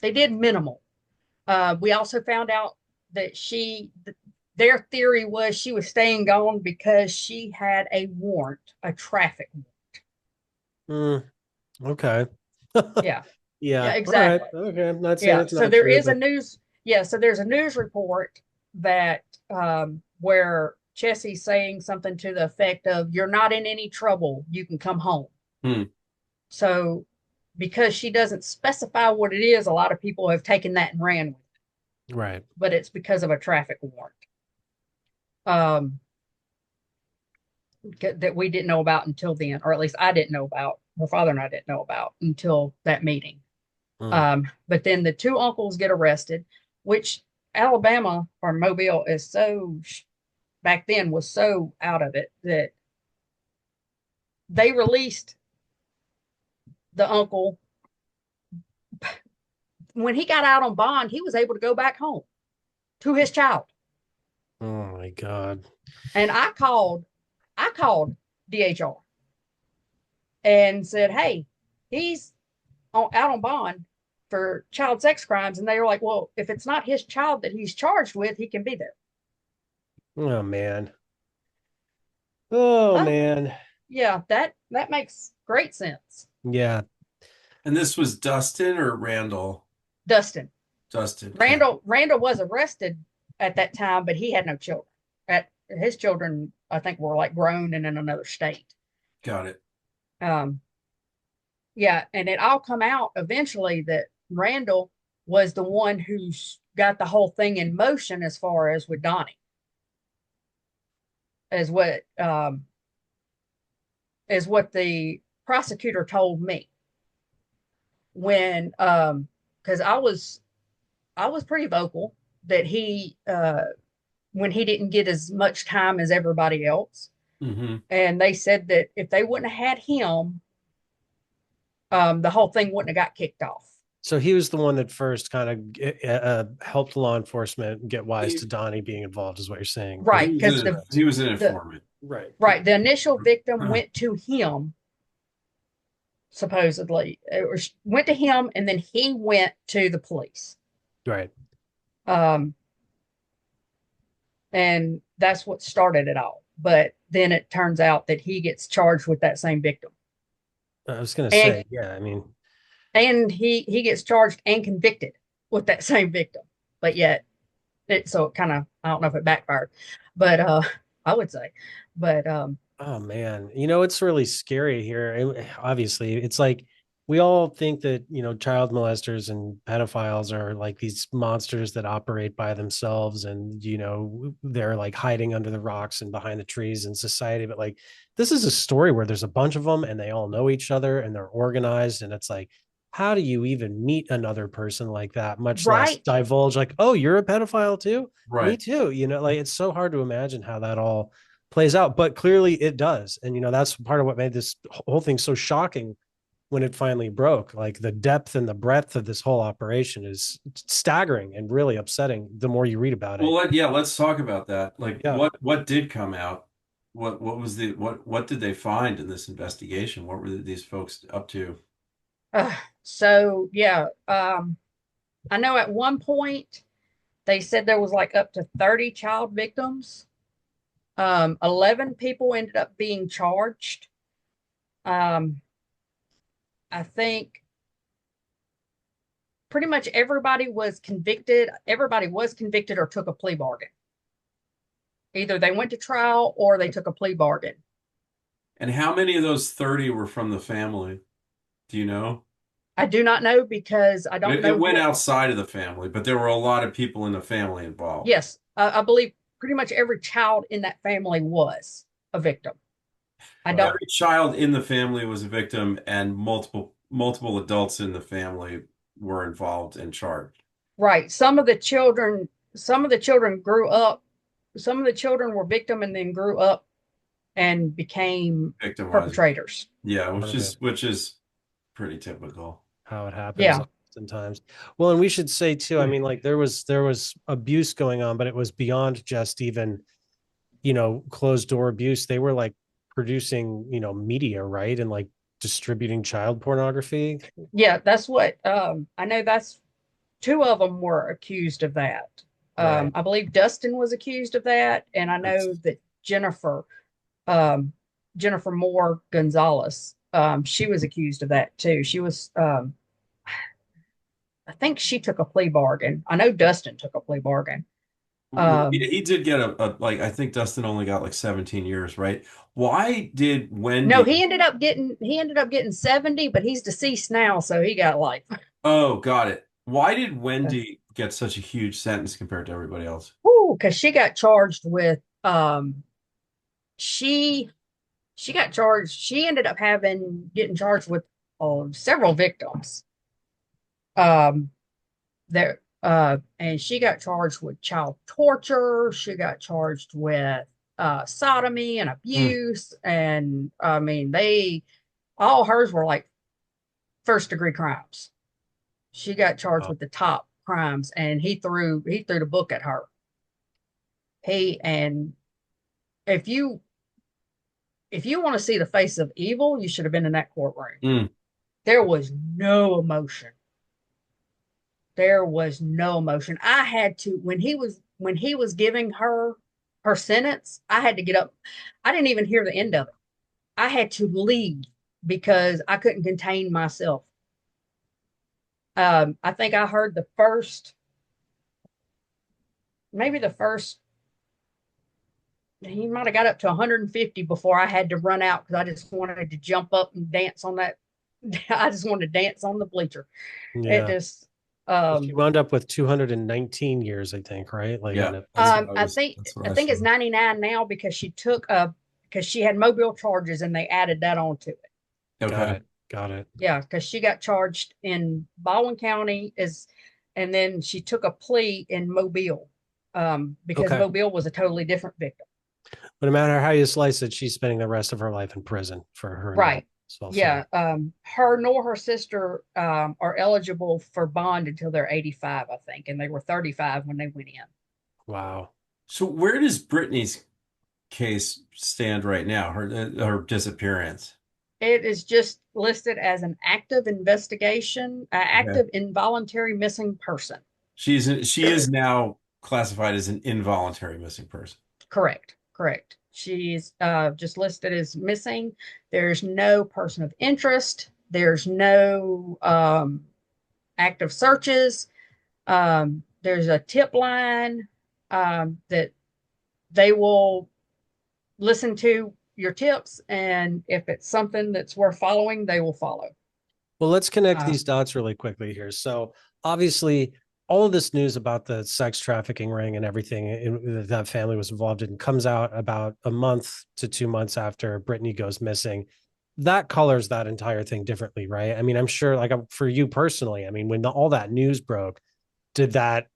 minimal. We also found out that their theory was she was staying gone because she had a warrant, a traffic warrant. Okay. Yeah. Yeah, exactly. All right. Okay, I'm not saying it's so not there true, is but... a news. Yeah, so there's a news report that where Chessie's saying something to the effect of, "You're not in any trouble. You can come home." So because she doesn't specify what it is, a lot of people have taken that and ran with it. Right. But it's because of a traffic warrant that we didn't know about until then, or at least I didn't know about. Her father and I didn't know about until that meeting. But then the two uncles get arrested, which Alabama or Mobile is so, back then, was so out of it that they released the uncle. When he got out on bond, he was able to go back home to his child. Oh my God. And I called DHR and said, "Hey, he's out on bond for child sex crimes." And they were like, "Well, if it's not his child that he's charged with, he can be there." Oh man. Oh man. Yeah, that makes great sense. Yeah. And this was Dustin or Randall? Dustin. Dustin. Randall was arrested at that time, but he had no children. His children, I think, were like grown and in another state. Got it. Yeah, and it all come out eventually that Randall was the one who got the whole thing in motion as far as with Donnie. As what the prosecutor told me when because I was pretty vocal that he when he didn't get as much time as everybody else. And they said that if they wouldn't have had him, the whole thing wouldn't have got kicked off. So he was the one that first kind of helped law enforcement get wise to Donnie being involved, is what you're saying. Right, because he was an informant. Right. The initial victim went to him, supposedly. It went to him, and then he went to the police. Right. And that's what started it all. But then it turns out that he gets charged with that same victim. I was going to say, yeah, I mean, and he gets charged and convicted with that same victim. But yet, so it kind of, I don't know if it backfired, but I would say, but oh man, it's really scary here. Obviously, it's like we all think that, child molesters and pedophiles are like these monsters that operate by themselves, and, they're like hiding under the rocks and behind the trees in society. But like, this is a story where there's a bunch of them and they all know each other and they're organized. And it's like, how do you even meet another person like that, much less divulge like, "Oh, you're a pedophile too?" Right. Me too. Like, it's so hard to imagine how that all plays out, but clearly it does. And, that's part of what made this whole thing so shocking when it finally broke. Like, the depth and the breadth of this whole operation is staggering and really upsetting the more you read about it. Well, let's talk about that. Like, what did come out? What did they find in this investigation? What were these folks up to? I know at one point they said there was like up to 30 child victims. 11 people ended up being charged. I think pretty much everybody was convicted. Everybody was convicted or took a plea bargain. Either they went to trial or they took a plea bargain. And how many of those 30 were from the family? Do you know? I do not know because I don't It know went who. outside of the family, but there were a lot of people in the family involved. Yes, I believe pretty much every child in that family was a victim. I don't. Every child in the family was a victim, and multiple adults in the family were involved and charged. Right. Some of the children grew up. Some of the children were victim and then grew up and became Victimized. perpetrators. Yeah, Part of it. which is pretty typical. How it happens Yeah. oftentimes. Well, and we should say too, I mean, like there was abuse going on, but it was beyond just even, closed door abuse. They were like producing, media, right? And like distributing child pornography. Yeah, that's what I know. That's two of them were accused of that. Right. I believe Dustin was accused of that, and I know That's that um, Jennifer Moore Gonzalez, she was accused of that too. She was, I think she took a plea bargain. I know Dustin took a plea bargain. he did get like I think Dustin only got like 17 years, right? Why did No, Wendy? he ended up getting 70, but he's deceased now, so he got life. Oh, got it. Why did Wendy get such a huge sentence compared to everybody else? Ooh, because she got charged with she she got charged. She ended up getting charged with several victims. Um, there and she got charged with child torture. She got charged with sodomy and Mm. abuse, and I mean they all hers were like first degree crimes. She got charged Oh. with the top crimes, and he threw the book at her. He and if you if you want to see the face of evil, you should have been in that courtroom. Mm. There was no emotion. There was no emotion. I had to when he was giving her sentence, I had to get up. I didn't even hear the end of it. I had to leave because I couldn't contain myself. I think I heard maybe the first he might have got up to 150 before I had to run out because I just wanted to jump up and dance on that. I just wanted to dance on the bleacher. It Yeah. just, She wound up with 219 years, I think, right? Like, Yeah, and that's what I I think it's saw. 99 now because because she had mobile charges and they added that onto it. got Okay. it. Got it. Yeah, because she got charged in Baldwin County and then she took a plea in Mobile, because Okay. Mobile was a totally different victim. But no matter how you slice it, she's spending the rest of her life in prison for her Right. involvement. So, Yeah. Her nor her sister are eligible for bond until they're 85, I think, and they were 35 when they went in. wow. So where does Brittany's case stand right now? Her disappearance. It is just listed as an active investigation, Okay. active involuntary missing person. She is now classified as an involuntary missing person. Correct. Correct. She's just listed as missing. There's no person of interest. There's no active searches. There's a tip line that they will listen to your tips, and if it's something that's worth following, they will follow. Well, let's connect Uh, these dots really quickly here. So, obviously, all of this news about the sex trafficking ring and everything that family was involved in comes out about a month to 2 months after Brittany goes missing. That colors that entire thing differently, right? I mean, I'm sure, like for you personally, I mean, when all that news broke, did that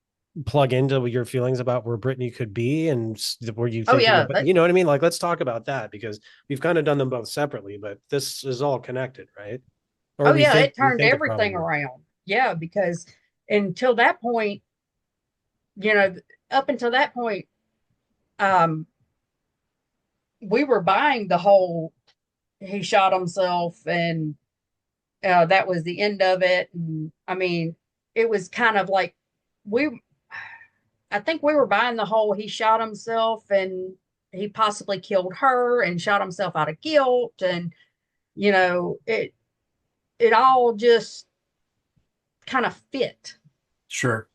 plug into your feelings about where Brittany could be? And were you oh thinking yeah, about, you know what I mean? Like, let's talk about that because we've kind of done them both separately, but this is all connected, right? Or oh we yeah, think it turned it everything probably. around. Yeah, because until that point, you know, up until that point, um, we were buying the whole he shot himself and that was the end of it. And I mean, it was kind of like we, I think we were buying the whole he shot himself and he possibly killed her and shot himself out of guilt. And, you know, it all just kind of fit. Sure.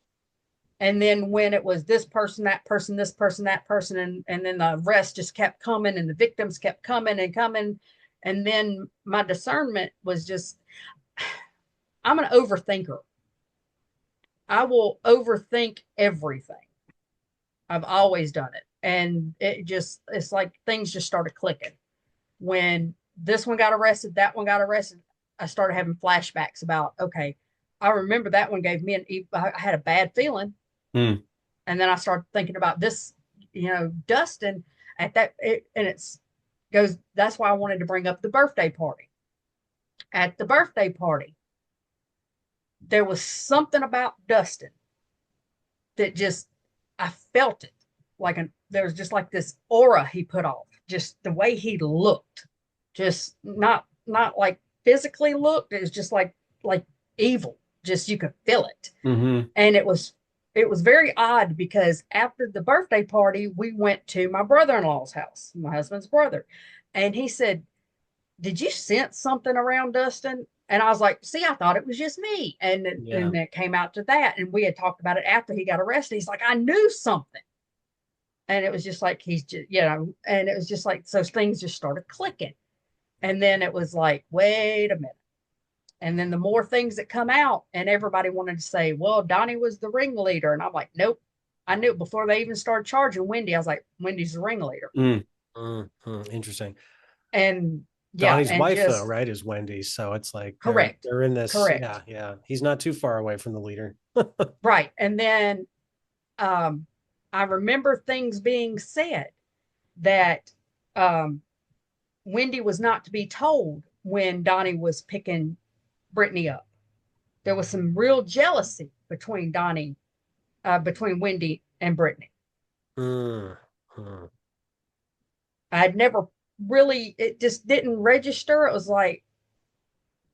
And then when it was this person, that person, this person, that person, and then the rest just kept coming and the victims kept coming and coming. And then my discernment was just, I'm an overthinker. I will overthink everything. I've always done it. And it's like things just started clicking. When this one got arrested, that one got arrested, I started having flashbacks about, okay, I remember that one gave me I had a bad feeling. Mm. And then I started thinking about this, Dustin at that, and that's why I wanted to bring up the birthday party. At the birthday party, there was something about Dustin that just, I felt it. There was just like this aura he put off, just the way he looked, just not like physically looked. It was just like evil. Just, you could feel it. Mm-hmm. And it was very odd because after the birthday party, we went to my brother-in-law's house, my husband's brother. And he said, did you sense something around Dustin? And I was like, see, I thought it was just me. And it came out to that. And we had talked about it after he got arrested. He's like, I knew something. And it was just like, he's just, and it was just like, so things just started clicking. And then it was like, wait a minute. And then the more things that come out, and everybody wanted to say, well, Donnie was the ringleader. And I'm like, nope. I knew before they even started charging Wendy. I was like, Wendy's the ringleader. Interesting. And Donnie's wife, though, right, is Wendy. So it's like correct. They're in this. Correct. Yeah. He's not too far away from the leader. Right. And then I remember things being said that Wendy was not to be told when Donnie was picking Brittany up. There was some real jealousy between between Wendy and Brittany. Mm-hmm. I'd never really, it just didn't register. It was like,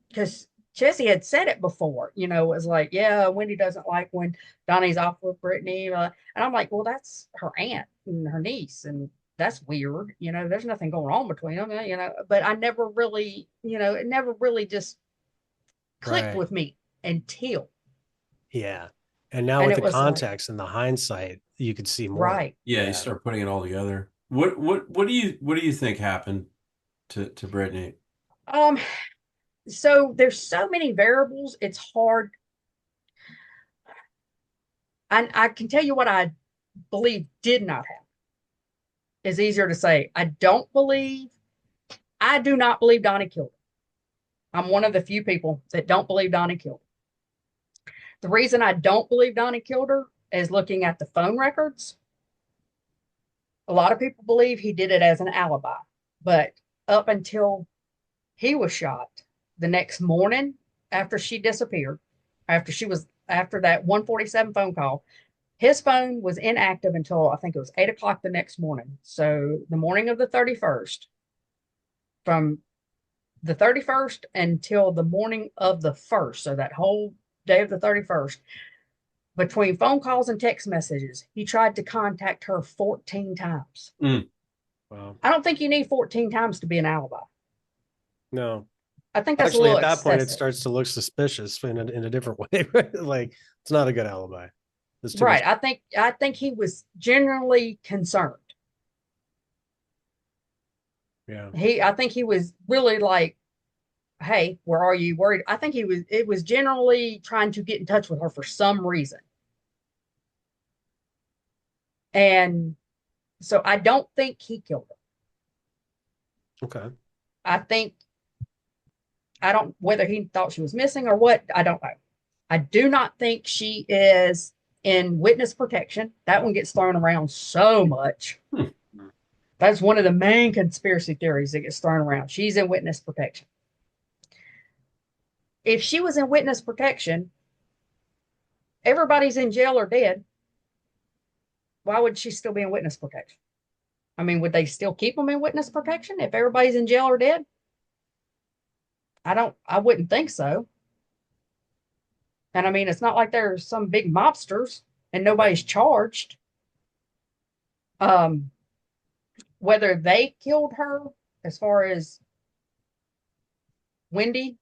because Jesse had said it before, it was like, yeah, Wendy doesn't like when Donnie's off with Brittany. And I'm like, well, that's her aunt and her niece. And that's weird. There's nothing going on between them, but I never really, it never really just clicked with me until. Yeah. And now with the context and the hindsight, you could see more. Right. Yeah, you start putting it all together. What do you think happened to Brittany? So there's so many variables, it's hard. I can tell you what I believe did not happen. It's easier to say. I do not believe Donnie killed her. I'm one of the few people that don't believe Donnie killed her. The reason I don't believe Donnie killed her is looking at the phone records. A lot of people believe he did it as an alibi, but up until he was shot the next morning after she disappeared, after that 147 phone call, his phone was inactive until I think it was 8 o'clock the next morning. So the morning of the 31st, from the 31st until the morning of the 1st, so that whole day of the 31st, between phone calls and text messages, he tried to contact her 14 times. Wow. I don't think you need 14 times to be an alibi. No. I think that's actually a little at that excessive. Point it starts to look suspicious in a different way. Like, it's not a good alibi. Right. I think he was genuinely concerned. Yeah. I think he was really like, hey, where are you? Worried? I think it was generally trying to get in touch with her for some reason. And so I don't think he killed her. Okay. Whether he thought she was missing or what, I don't know. I do not think she is in witness protection. That one gets thrown around so much. That's one of the main conspiracy theories that gets thrown around. She's in witness protection. If she was in witness protection, everybody's in jail or dead. Why would she still be in witness protection? I mean, would they still keep them in witness protection if everybody's in jail or dead? I wouldn't think so. And I mean, it's not like there's some big mobsters and nobody's charged. Whether they killed her, as far as Wendy,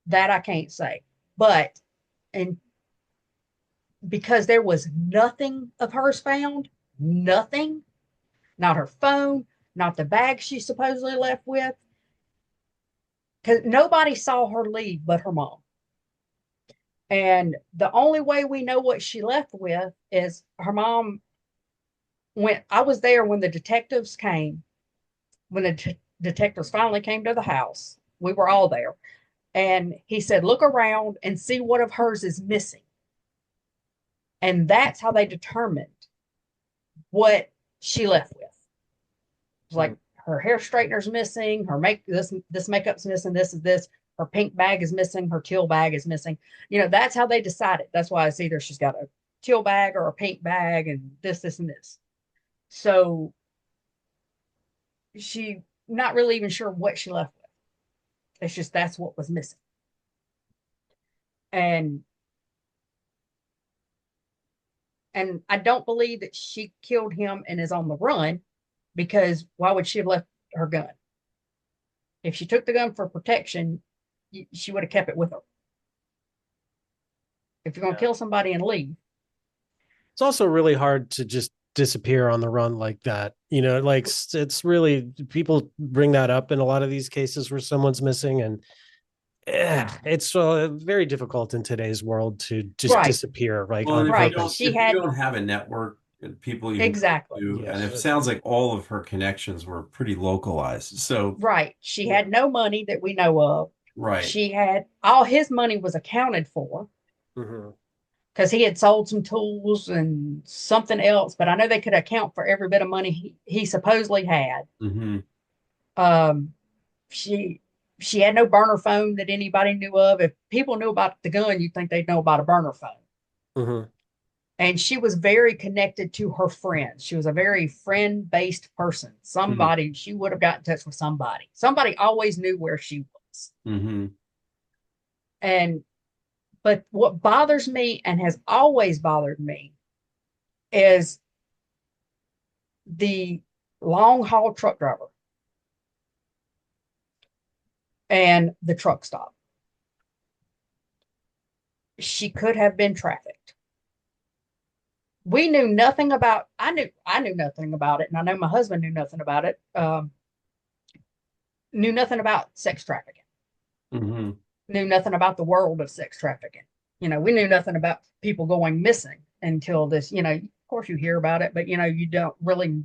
That I can't say. But, and because there was nothing of hers found, nothing, not her phone, not the bag she supposedly left with, because nobody saw her leave but her mom. And the only way we know what she left with is her mom went. I was there when the detectives came, when the detectives finally came to the house. We were all there. And he said, look around and see what of hers is missing. And that's how they determined what she left with. It's like her hair straightener's missing, her this makeup's missing, this is this, her pink bag is missing, her teal bag is missing. That's how they decided. That's why it's either she's got a teal bag or a pink bag and this, and this. So she not really even sure what she left with. It's just that's what was missing. And I don't believe that she killed him and is on the run, because why would she have left her gun? If she took the gun for protection, she would have kept it with her. If you're going to kill somebody and leave. It's also really hard to just disappear on the run like that. Like it's really, people bring that up in a lot of these cases where someone's missing, and it's very difficult in today's world to just disappear. Like, well, on purpose. If you don't have a network, people even exactly. And it sounds like all of her connections were pretty localized. So she had no money that we know of. Right. She had all his money was accounted for. Mm-hmm. Because he had sold some tools and something else, but I know they could account for every bit of money he supposedly had. Mm-hmm. She had no burner phone that anybody knew of. If people knew about the gun, you'd think they'd know about a burner phone. Mm-hmm. And she was very connected to her friends. She was a very friend-based person. Somebody, she would have got in touch with somebody. Somebody always knew where she was. Mm-hmm. But what bothers me and has always bothered me is the long haul truck driver and the truck stop. She could have been trafficked. We knew nothing about, I knew nothing about it. And I know my husband knew nothing about it. Knew nothing about sex trafficking. Mm-hmm. Knew nothing about the world of sex trafficking. We knew nothing about people going missing until this, of course you hear about it, but you don't really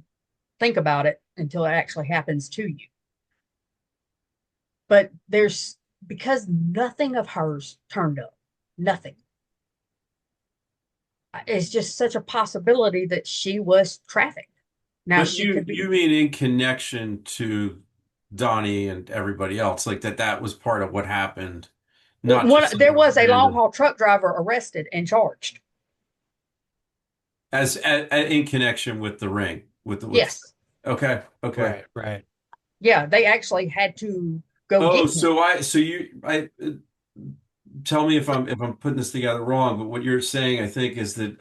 think about it until it actually happens to you. But because nothing of hers turned up, nothing. It's just such a possibility that she was trafficked. Now, but you mean in connection to Donnie and everybody else, like that was part of what happened. Not just there was a long haul truck driver arrested and charged as in connection with the ring yes. Okay. Right. Yeah, they actually had to go get him. Tell me if I'm putting this together wrong, but what you're saying, I think, is that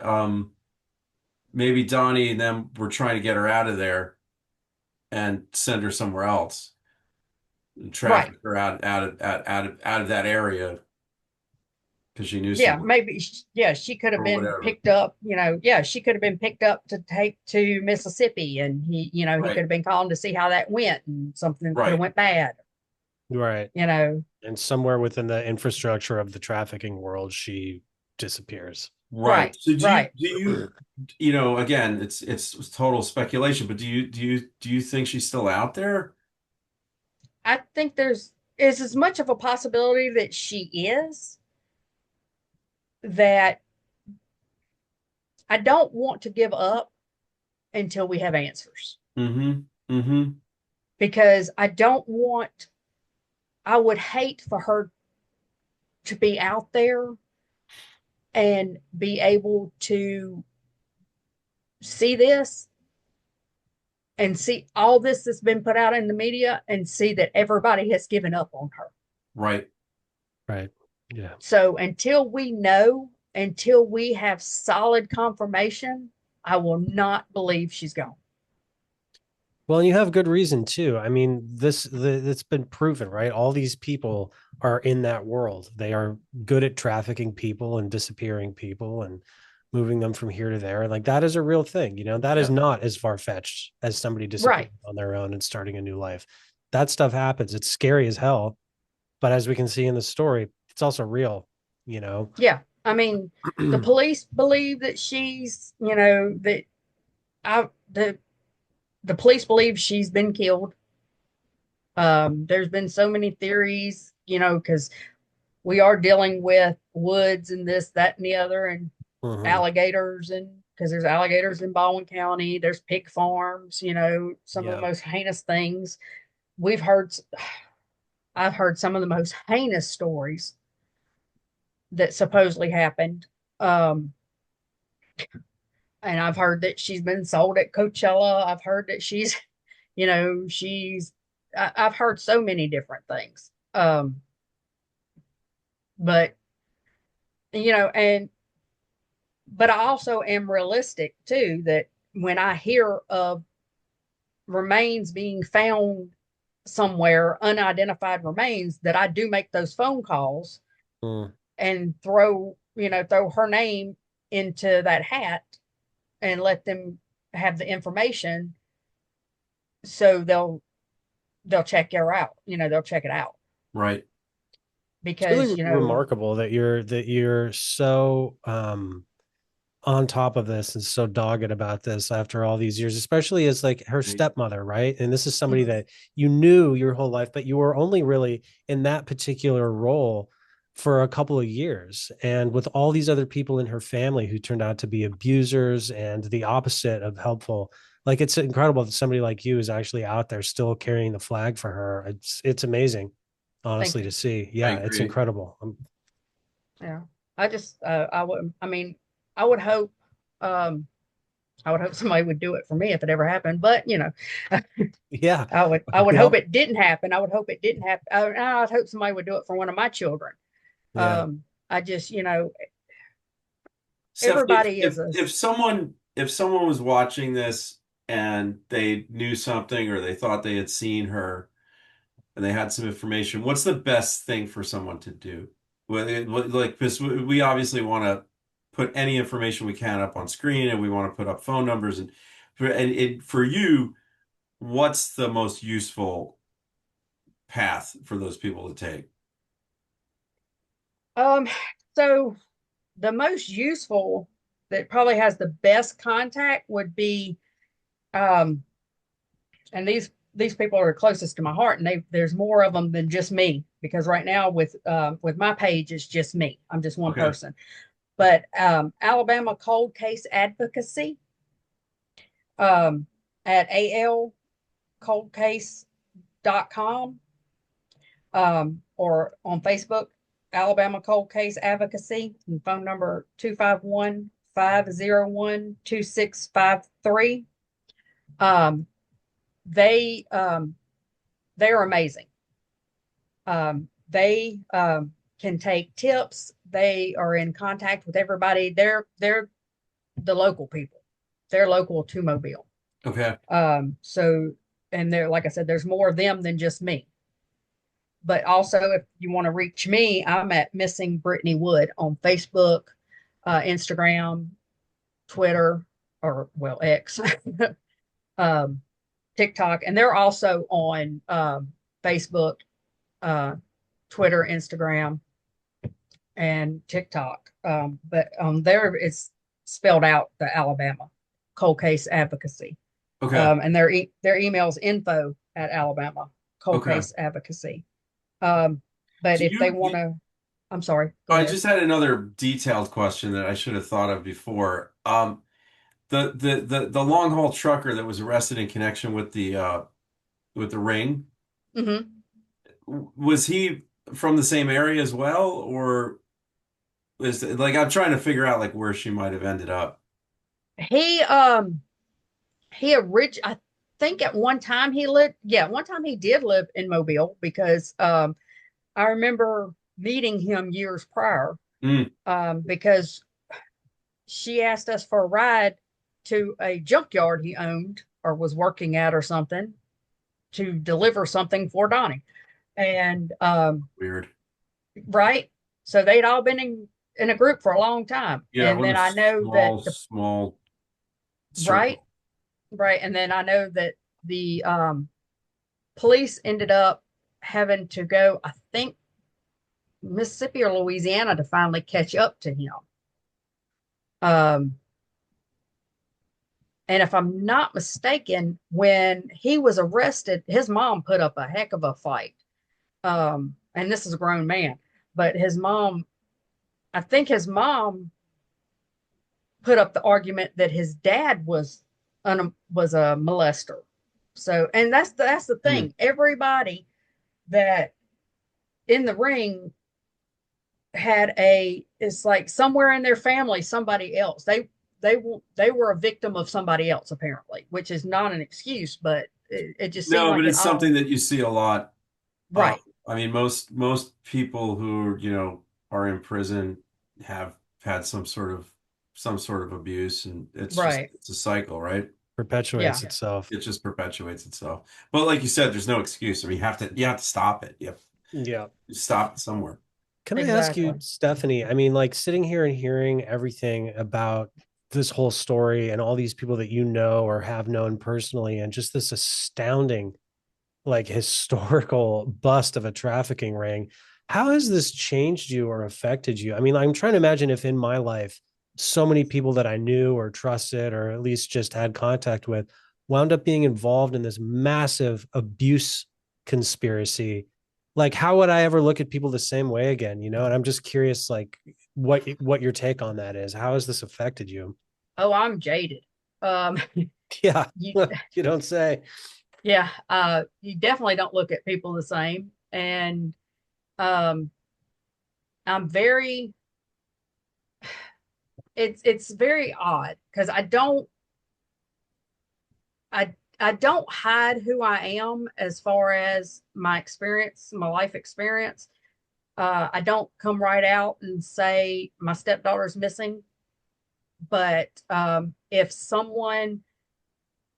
maybe Donnie and them were trying to get her out of there and send her somewhere else. Traffic her out of that area because she knew someone. Maybe she could have been picked up, she could have been picked up to take to Mississippi, and he he could have been calling to see how that went, and something could have went bad. Right. And somewhere within the infrastructure of the trafficking world, she disappears. Right. So do you again, it's total speculation, but do you think she's still out there? I think there's as much of a possibility that she is, that I don't want to give up until we have answers. Mm-hmm. Mm-hmm. Because I would hate for her to be out there and be able to see this and see all this that's been put out in the media and see that everybody has given up on her. Right. Yeah. So until we have solid confirmation, I will not believe she's gone. Well, and you have good reason too. I mean, it's been proven, right? All these people are in that world. They are good at trafficking people and disappearing people and moving them from here to there. Like that is a real thing. That is Yeah. not as far-fetched as somebody disappearing Right. on their own and starting a new life. That stuff happens. It's scary as hell. But as we can see in the story, it's also real, you know. Yeah. I mean, the police believe that she's, that I the police believe she's been killed. There's been so many theories, because we are dealing with woods and this, that, and the other, and Mhm. alligators, and because there's alligators in Baldwin County, there's pig farms, some of the Yeah. most heinous things we've heard. I've heard some of the most heinous stories that supposedly happened. Um, and I've heard that she's been sold at Coachella. I've heard that she's, she's, I've heard so many different things. But, and, but I also am realistic too, that when I hear of remains being found somewhere, unidentified remains, that I do make those phone calls Mm. and throw her name into that hat and let them have the information, so they'll check her out. They'll check it out, Right. It's because really remarkable that you're so on top of this and so dogged about this after all these years, especially as like her Right. stepmother, right? And this is somebody Mhm. that you knew your whole life, but you were only really in that particular role for a couple of years. And with all these other people in her family who turned out to be abusers and the opposite of helpful, like it's incredible that somebody like you is actually out there still carrying the flag for her. It's amazing, Thank honestly, you. to see. I Yeah, it's agree. incredible. Yeah, I just I would I mean I would hope um I would hope somebody would do it for me if it ever happened. But Yeah, I would we hope all, it didn't happen. I would hope it didn't happen. I'd hope somebody would do it for one of my children. yeah. I just, Stephanie, everybody is a if someone was watching this and they knew something or they thought they had seen her and they had some information, what's the best thing for someone to do? Like, because we obviously want to put any information we can up on screen, and we want to put up phone numbers, and for you, what's the most useful path for those people to take? um so the most useful, that probably has the best contact, would be um and these people are closest to my heart, and there's more of them than just me, because right now with my page, it's just me. I'm just one Okay. person. But Alabama Cold Case Advocacy, um, at alcoldcase.com, or on Facebook, Alabama Cold Case Advocacy, and phone number 251-501-2653. Um, they they're amazing. They can take tips. They are in contact with everybody. They're the local people. They're local to Mobile. Okay. So, and they're, like I said, there's more of them than just me. But also, if you want to reach me, I'm at Missing Brittney Wood on Facebook, Instagram, Twitter, or well, X, um, TikTok, and they're also on Facebook, uh, Twitter, Instagram, and TikTok. But there it's spelled out, the Alabama Cold Case Advocacy. Okay. And their email's info at Alabama Cold Okay. Case Advocacy. Um, but Do if they you, want to, I'm sorry, go I ahead. just had another detailed question that I should have thought of before. The long haul trucker that was arrested in connection with the ring, Hmm. was he from the same area as well, or is like I'm trying to figure out like where she might have ended up. He I think at one time he lived, yeah, one time he did live in Mobile, because I remember meeting him years prior, Mm, because she asked us for a ride to a junkyard he owned, or was working at or something to deliver something for Donnie. And Weird. right. So they'd all been in a group for a long time. Yeah, it And was then a I know that small right, circle. right. And then I know that the police ended up having to go, I think, Mississippi or Louisiana to finally catch up to him. Um, and if I'm not mistaken, when he was arrested, his mom put up a heck of a fight. And this is a grown man, but his mom, I think his mom put up the argument that his dad was a molester. So, and that's the Hmm. thing. Everybody that in the ring had it's like somewhere in their family somebody else. They were a victim of somebody else apparently, which is not an excuse, but it just seemed No, like but it it's all something that you see a lot. right, I mean, most people who, are in prison have had some sort of abuse, and right, it's a cycle, right? yeah, Perpetuates itself. It just perpetuates itself. But like you said, there's no excuse. I mean, you have to stop it. You have Yeah. to stop it somewhere. Can I ask you, exactly. Stephanie? I mean, like sitting here and hearing everything about this whole story and all these people that you know or have known personally, and just this astounding, like historical bust of a trafficking ring. How has this changed you or affected you? I mean, I'm trying to imagine if in my life, so many people that I knew or trusted or at least just had contact with wound up being involved in this massive abuse conspiracy. Like, how would I ever look at people the same way again? And I'm just curious, like, what your take on that is. How has this affected you? Oh, I'm jaded. Um, Yeah, you, you don't say. yeah, you definitely don't look at people the same, and um, I'm very. It's very odd because I don't hide who I am as far as my experience, my life experience. I don't come right out and say my stepdaughter's missing, but if someone,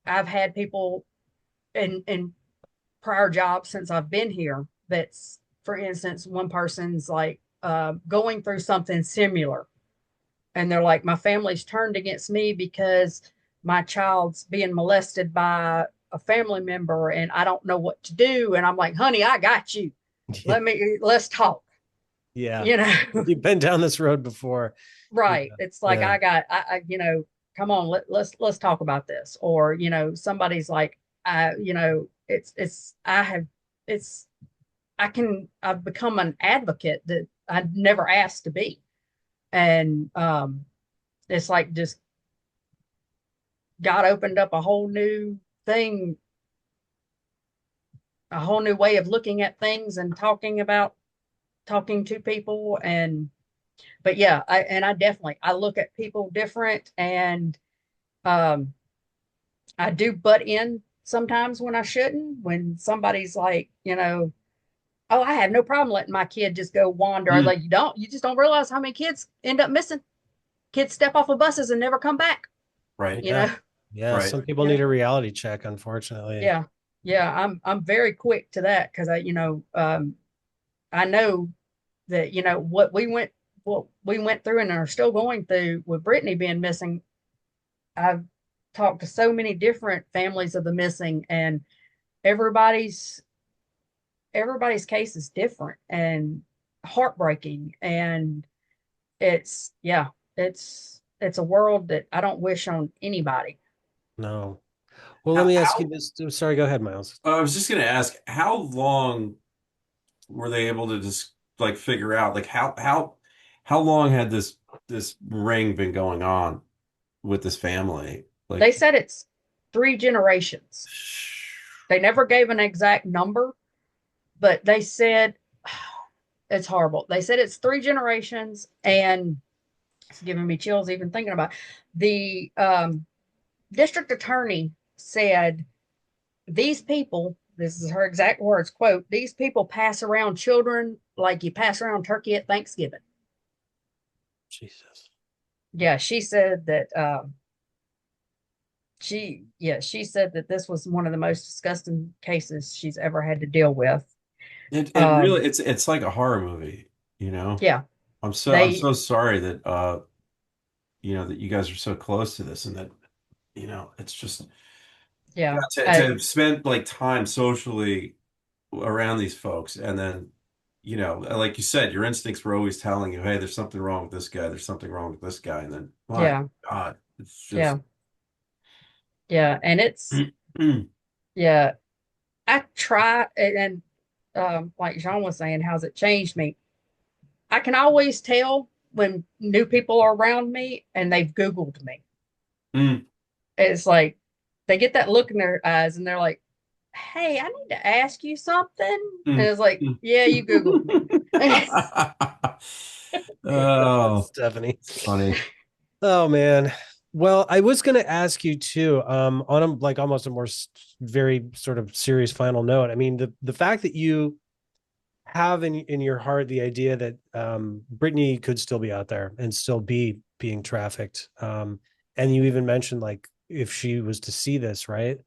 I've had people in prior jobs since I've been here. That's, for instance, one person's like going through something similar, and they're like, my family's turned against me because my child's being molested by a family member, and I don't know what to do. And I'm like, honey, I got you. Let's talk. Yeah. You know, You've been down this road before. Yeah. right? It's like Yeah. come on, let's talk about this. Or somebody's like, it's I've become an advocate that I never asked to be. And it's like just God opened up a whole new thing, a whole new way of looking at things and talking to people. And but yeah, I definitely I look at people different, and um I do butt in sometimes when I shouldn't. When somebody's like, oh, I have no problem letting my kid just go wander. I was Mm, like, you just don't realize how many kids end up missing. Kids step off of buses and never come back, right, you Yeah. know? Yeah. right. Some people You know? need a reality check, unfortunately. Yeah. Yeah. I'm very quick to that because I know that, what we went through and are still going through with Brittany being missing. I've talked to so many different families of the missing, and everybody's everybody's case is different and heartbreaking. And yeah, it's a world that I don't wish on anybody. No. Well, let How, me ask you how this. Sorry, go ahead, Myles. I was just going to ask, how long were they able to just like figure out, like how long had this ring been going on with this family? They Like, said it's 3 generations. They never gave an exact number, but they said it's horrible. They said it's 3 generations, and it's giving me chills even thinking about it. The district attorney said these people, this is her exact words, quote, these people pass around children like you pass around turkey at Thanksgiving. Jesus. Yeah, she said that she said that this was one of the most disgusting cases she's ever had to deal with. It Um, really it's like a horror movie, you know. yeah, I'm they, so sorry that that you guys are so close to this and that it's just yeah, God, to have spent like time socially around these folks and then like you said, your instincts were always telling you, hey, there's something wrong with this guy, there's something wrong with this guy, and then my yeah, God, it's just yeah, yeah, and it's, yeah, I try, like Jean was saying, how's it changed me? I can always tell when new people are around me and they've Googled me. Mm, It's like they get that look in their eyes and they're like, hey, I need to ask you something. And mm, it's like, mm. yeah, you Googled me. Oh, Stephanie. it's funny. Oh man. Well, I was going to ask you too, on a, like almost a more very sort of serious final note. I mean, the fact that you have in your heart the idea that Brittany could still be out there and still be being trafficked, and you even mentioned like if she was to see this, right?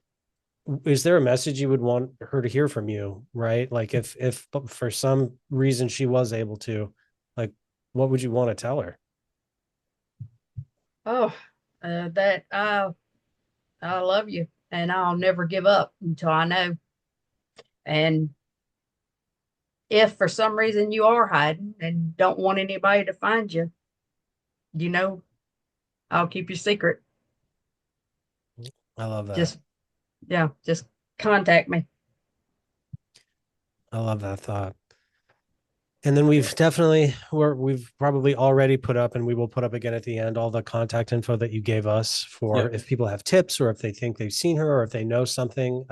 Is there a message you would want her to hear from you, right? Like if for some reason she was able to, like, what would you want to tell her? Oh, that I love you and I'll never give up until I know. And if for some reason you are hiding and don't want anybody to find you, you know, I'll keep your secret. I love that. Just, yeah, just contact me. I love that thought. And then we've probably already put up, and we will put up again at the end, all the contact info that you gave us for Yep. if people have tips or if they think they've seen her or if they know something.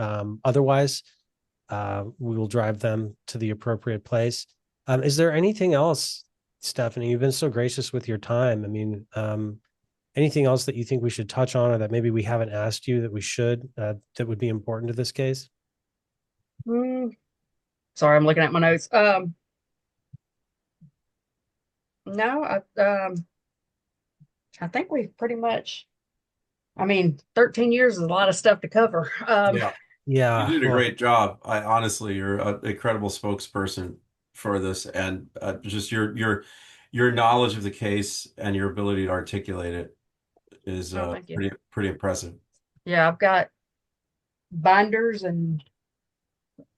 Otherwise, we will drive them to the appropriate place. Is there anything else, Stephanie? You've been so gracious with your time. I mean, anything else that you think we should touch on or that maybe we haven't asked you that we should, that would be important to this case? Mm, sorry, I'm looking at my notes. No, I think we've pretty much, I mean, 13 years is a lot of stuff to cover. Yeah. You Yeah. did a Well, great job. I honestly, you're an incredible spokesperson for this, and just your knowledge of the case and your ability to articulate it is Oh, thank you. pretty impressive. Yeah, I've got binders and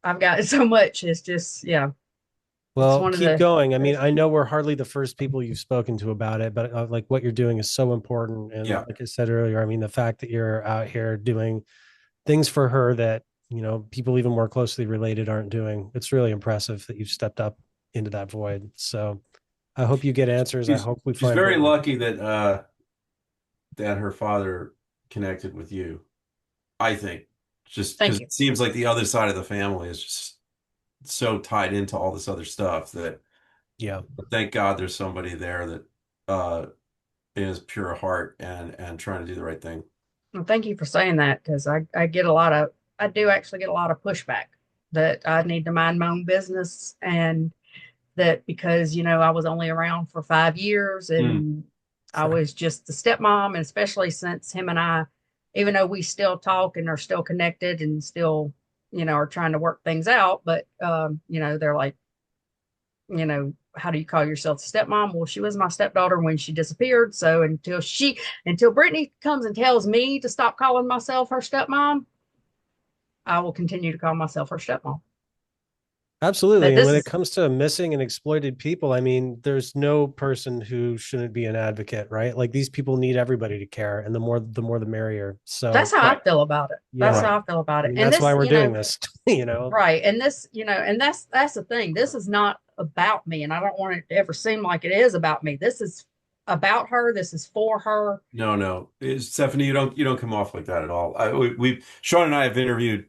I've got so much. It's just, yeah, it's well, one of keep the going. I mean, best. I know we're hardly the first people you've spoken to about it, but like what you're doing is so important. And Yeah. like I said earlier, I mean, the fact that you're out here doing things for her that, people even more closely related aren't doing, it's really impressive that you've stepped up into that void. So I hope you get answers. I hope we She's find very Brittany. lucky that her father connected with you. I think just because Thank you. it seems like the other side of the family is just so tied into all this other stuff that Yeah. thank God there's somebody there that uh is pure heart and trying to do the right thing. Well, thank you for saying that because I get a lot of, I do actually get a lot of pushback that I need to mind my own business and that because, I was only around for 5 years Mm, and I Sure. was just the stepmom, and especially since him and I, even though we still talk and are still connected and still, are trying to work things out, but, they're like, how do you call yourself a stepmom? Well, she was my stepdaughter when she disappeared. So until Brittany comes and tells me to stop calling myself her stepmom, I will continue to call myself her stepmom. Absolutely. But And this when it is, comes to missing and exploited people, I mean, there's no person who shouldn't be an advocate, right? Like these people need everybody to care, and the more the merrier. So that's how I right, feel about it. That's yeah, right. how I feel about I it. mean, And that's why this, we're doing this, you know. right. And this, and that's the thing. This is not about me. And I don't want it to ever seem like it is about me. This is about her. This is for her. No, no. Stephanie, you don't come off like that at all. We Sean and I have interviewed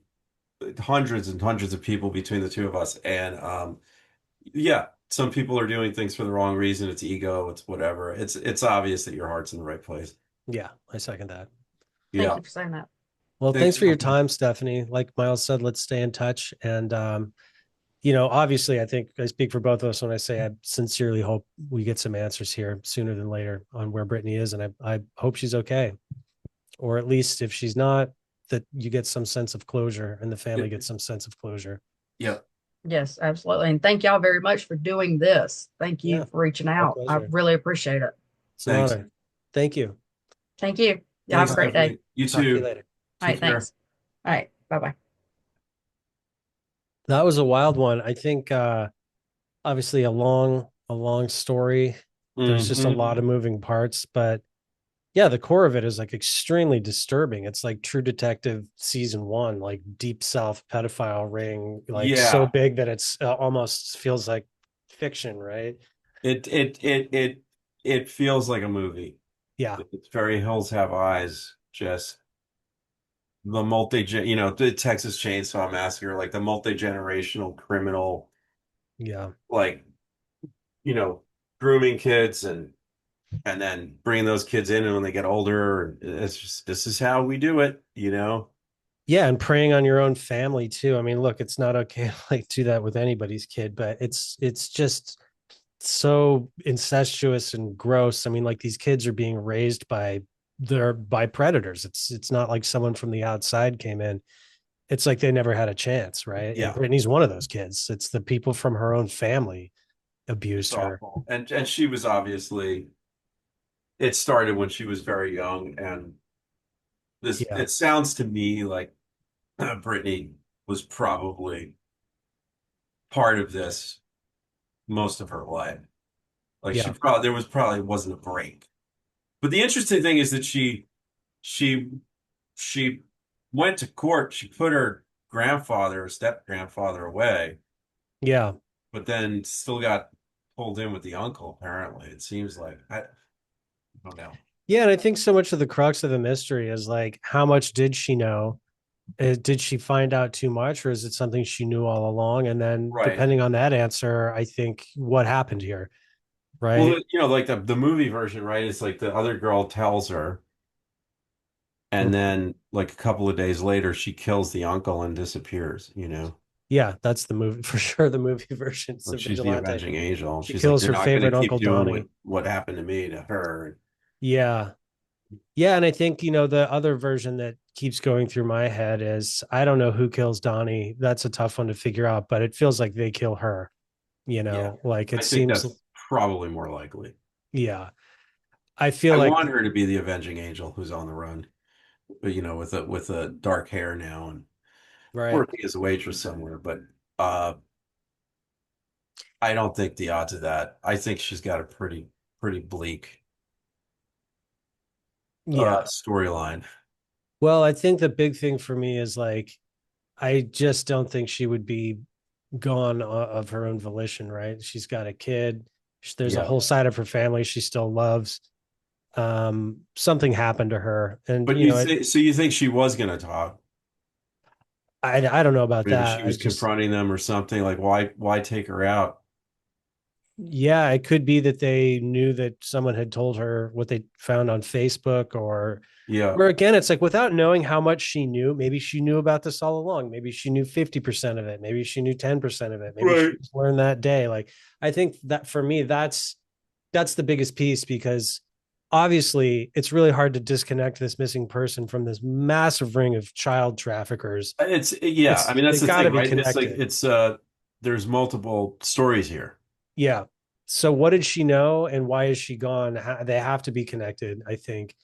hundreds and hundreds of people between the two of us, and yeah, some people are doing things for the wrong reason. It's ego, it's whatever. It's obvious that your heart's in the right place. Yeah, I second that. Thank Yeah. you for saying that. Well, Thanks thanks for for your coming on. time, Stephanie. Like Myles said, let's stay in touch. And obviously I think I speak for both of us when I say I sincerely hope we get some answers here sooner than later on where Brittany is. And I hope she's okay. or at least if she's not, that you get some sense of closure and the Yeah. family gets some sense of closure. Yeah. Yes, absolutely. And thank y'all very much for doing this. Thank you Yeah, for reaching our out. I pleasure. really appreciate it. It's an Thanks. honor. Thank you. Thank you. Y'all have Thanks, a great day. Stephanie. You Talk to you too. later. All Take right, care. thanks. All right, bye-bye. That was a wild one. I think obviously a long story. There's just a Hmm. lot of moving parts, but yeah, the core of it is like extremely disturbing. It's like True Detective season 1, like deep south pedophile ring, like so Yeah. big that it's almost feels like fiction, right? It feels like a movie. Yeah. It's very Hills Have Eyes. Just the the Texas Chainsaw Massacre, like the multi-generational criminal, Yeah. like, you know, grooming kids and then bringing those kids in, and when they get older, it's just this is how we do it. Yeah, and preying on your own family too. I mean, look, it's not okay to like do that with anybody's kid, but it's just so incestuous and gross. I mean, like these kids are being raised by predators. It's not like someone from the outside came in. It's like they never had a chance, right? And Yeah, Brittany's one of those kids. It's the people from her own family it's abused her. awful. And she was obviously it started when she was very young, and this Yeah. it sounds to me like Brittany was probably part of this most of her life. Like Yeah. there was probably wasn't a break. But the interesting thing is that she she went to court. She put her grandfather or step grandfather away, Yeah. but then still got pulled in with the uncle. Apparently, it seems like I don't know. Yeah. And I think so much of the crux of the mystery is like, how much did she know? Did she find out too much, or is it something she knew all along? And then, Right. depending on that answer, I think what happened here, Well, right? like the movie version, right? It's like the other girl tells her, and Mhm. then like a couple of days later, she kills the uncle and disappears. Yeah, that's the movie for sure. The movie version. It's Like a she's the vigilante. avenging angel. She She's like, kills you're her not going to favorite keep Uncle doing Donnie. what happened to me to her. Yeah. Yeah. And I think, the other version that keeps going through my head is I don't know who kills Donnie. That's a tough one to figure out, but it feels like they kill her, Yeah, like it I think seems, that's probably more likely. yeah. I feel I like, want her to be the avenging angel who's on the run, but with a dark hair now and right. working as a waitress somewhere. But uh, I don't think the odds of that. I think she's got a pretty bleak Yeah. storyline. Well, I think the big thing for me is like, I just don't think she would be gone of her own volition, right? She's got a kid. There's a Yeah, whole side of her family she still loves. Something happened to her, and but you think she was going to talk? I don't know about Maybe she that. I was just confronting them or something. Like, why take her out? Yeah, it could be that they knew that someone had told her what they found on Facebook, Yeah, or again, it's like without knowing how much she knew, maybe she knew about this all along. Maybe she knew 50% of it. Maybe she knew 10% of it. Maybe she right. just learned that day. Like I think that for me, that's the biggest piece because obviously it's really hard to disconnect this missing person from this massive ring of child traffickers. Yeah. I mean, They that's the got to thing, be right? It's like connected. there's multiple stories here. Yeah. So what did she know and why is she gone? They have to be connected, I think.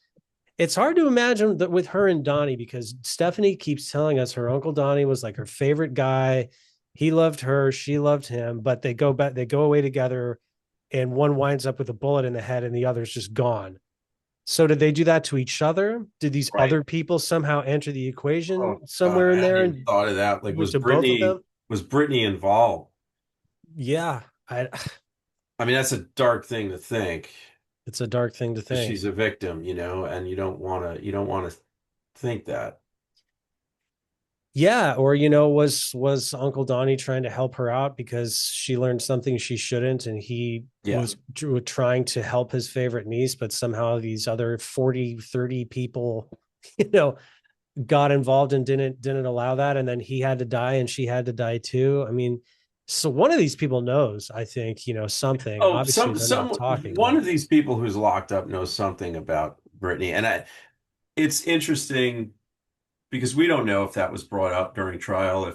It's hard to imagine that with her and Donnie because Stephanie keeps telling us her uncle Donnie was like her favorite guy. He loved her, she loved him, but they go away together and one winds up with a bullet in the head and the other's just gone. So did they do that to each other? Did these Right. other people somehow enter the equation Oh God, somewhere I in hadn't there even and thought of that. Like, with the both of them? Was Brittany involved? Yeah, I I mean, that's a dark thing to think. it's a dark thing to think. She's a victim, and you don't want to think that. Yeah, or was Uncle Donnie trying to help her out because she learned something she shouldn't, and he Yeah. was trying to help his favorite niece, but somehow these other 40, 30 people, you know, got involved and didn't allow that, and then he had to die and she had to die too. I mean, so one of these people knows, I think, something. Oh, Obviously, they're not talking, one but of these people who's locked up knows something about Brittany, and it's interesting because we don't know if that was brought up during trial,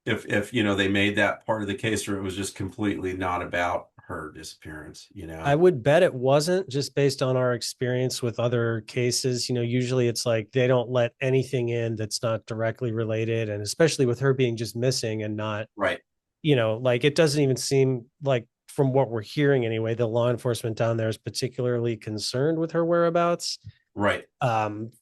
if you know they made that part of the case, or it was just completely not about her disappearance, you I know? would bet it wasn't, just based on our experience with other cases. Usually it's like they don't let anything in that's not directly related. And especially with her being just missing and not, Right, like it doesn't even seem like, from what we're hearing anyway, the law enforcement down there is particularly concerned with her whereabouts. right.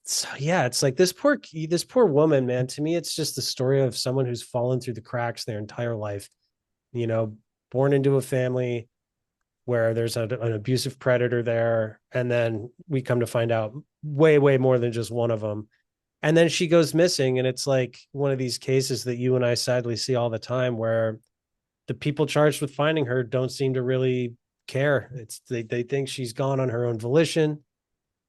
So yeah, it's like this poor woman, man. To me, it's just the story of someone who's fallen through the cracks their entire life, you know, born into a family where there's an abusive predator there. And then we come to find out way, way more than just one of them. And then she goes missing. And it's like one of these cases that you and I sadly see all the time where the people charged with finding her don't seem to really care. They think she's gone on her own volition.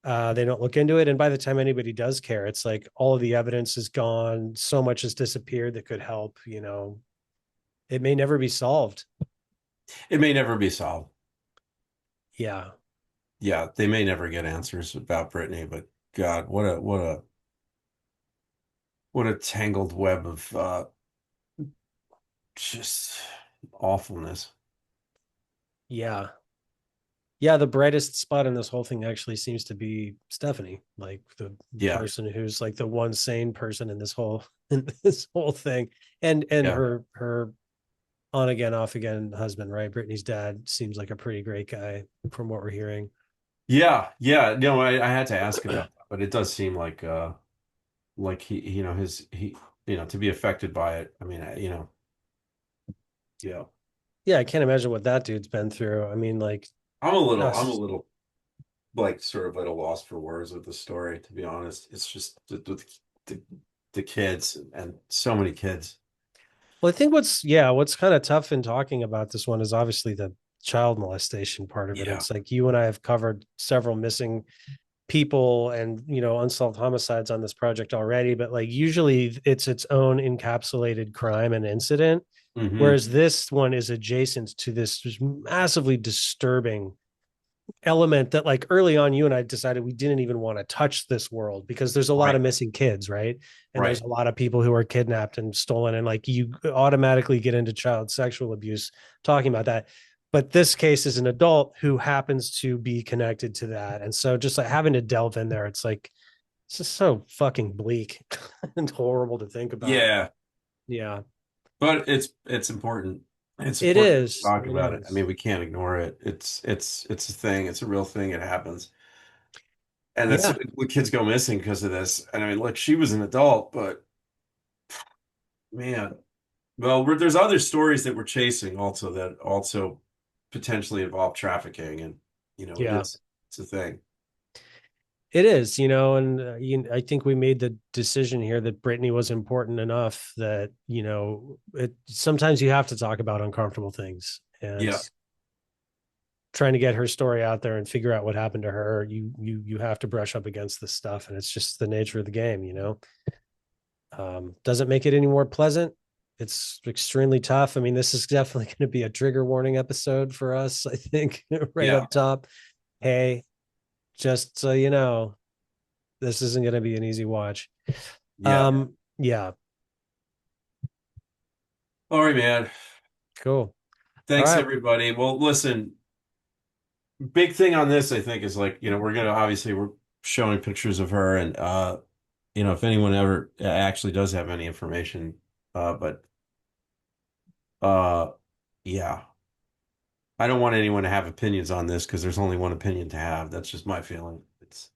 They don't look into it. And by the time anybody does care, it's like all of the evidence is gone. So much has disappeared that could help, it may never be solved. It may never be solved. Yeah. Yeah, they may never get answers about Brittany, but God, what a tangled web of just awfulness. Yeah. Yeah, the brightest spot in this whole thing actually seems to be Stephanie, like the Yeah, person who's like the one sane person in this whole in this whole thing. And yeah, her on again, off again husband, right? Brittany's dad seems like a pretty great guy from what we're hearing. yeah, yeah. No, I had to ask about that, but it does seem like he, to be affected by it. I mean, yeah. Yeah, I can't imagine what that dude's been through. I mean, like, I'm a us. little like sort of at a loss for words with the story, to be honest. It's just the, the kids and so many kids. Well, I think what's kind of tough in talking about this one is obviously the child molestation part of it. Yeah. It's like you and I have covered several missing people and unsolved homicides on this project already, but like usually it's its own encapsulated crime and incident, Hmm. whereas this one is adjacent to this just massively disturbing element that, like, early on you and I decided we didn't even want to touch this world because there's a lot Right. of missing kids, right? And there's Right. a lot of people who are kidnapped and stolen, and like you automatically get into child sexual abuse talking about that. But this case is an adult who happens to be connected to that. And so just like having to delve in there, it's like it's just so fucking bleak and horrible to think about. Yeah. Yeah. But it's important. It's It important to is. talk It about it. I mean, is. we can't ignore it. It's a thing. It's a real thing. It happens. And that's Yeah. when kids go missing because of this. And I mean, look, she was an adult, but man, well, there's other stories that we're chasing also that also potentially involve trafficking, and Yeah. it's a thing. It is, and I think we made the decision here that Brittany was important enough that, sometimes you have to talk about uncomfortable things, and Yeah, trying to get her story out there and figure out what happened to her. You have to brush up against this stuff, and it's just the nature of the game. Doesn't make it any more pleasant. It's extremely tough. I mean, this is definitely going to be a trigger warning episode for us, I think, right yeah, up top. Hey, just so you know, this isn't going to be an easy watch. yeah. Yeah, All right, man. cool. All Thanks, right. everybody. Well, listen, big thing on this, I think, is like, we're showing pictures of her, and if anyone ever actually does have any information, but uh, yeah, I don't want anyone to have opinions on this because there's only one opinion to have. That's just my feeling. It's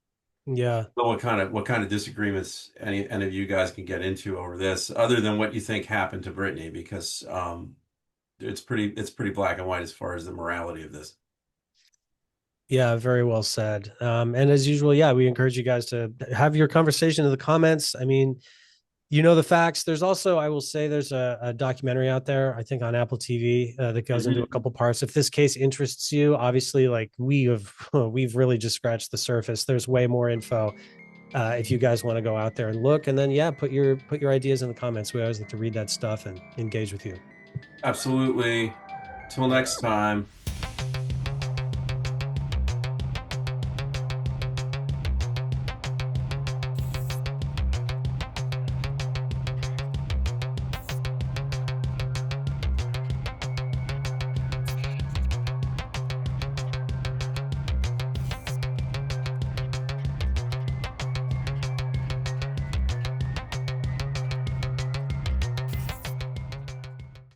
Yeah. So what kind of disagreements any of you guys can get into over this, other than what you think happened to Brittany, because it's pretty black and white as far as the morality of this. Yeah, very well said. And as usual, yeah, we encourage you guys to have your conversation in the comments. I mean, the facts. There's also, I will say, there's a documentary out there, I think on Apple TV, that goes into a Mhm. couple parts. If this case interests you, obviously, like we've really just scratched the surface. There's way more info. If you guys want to go out there and look, and then yeah, put your ideas in the comments. We always like to read that stuff and engage with you. Absolutely. Till next time.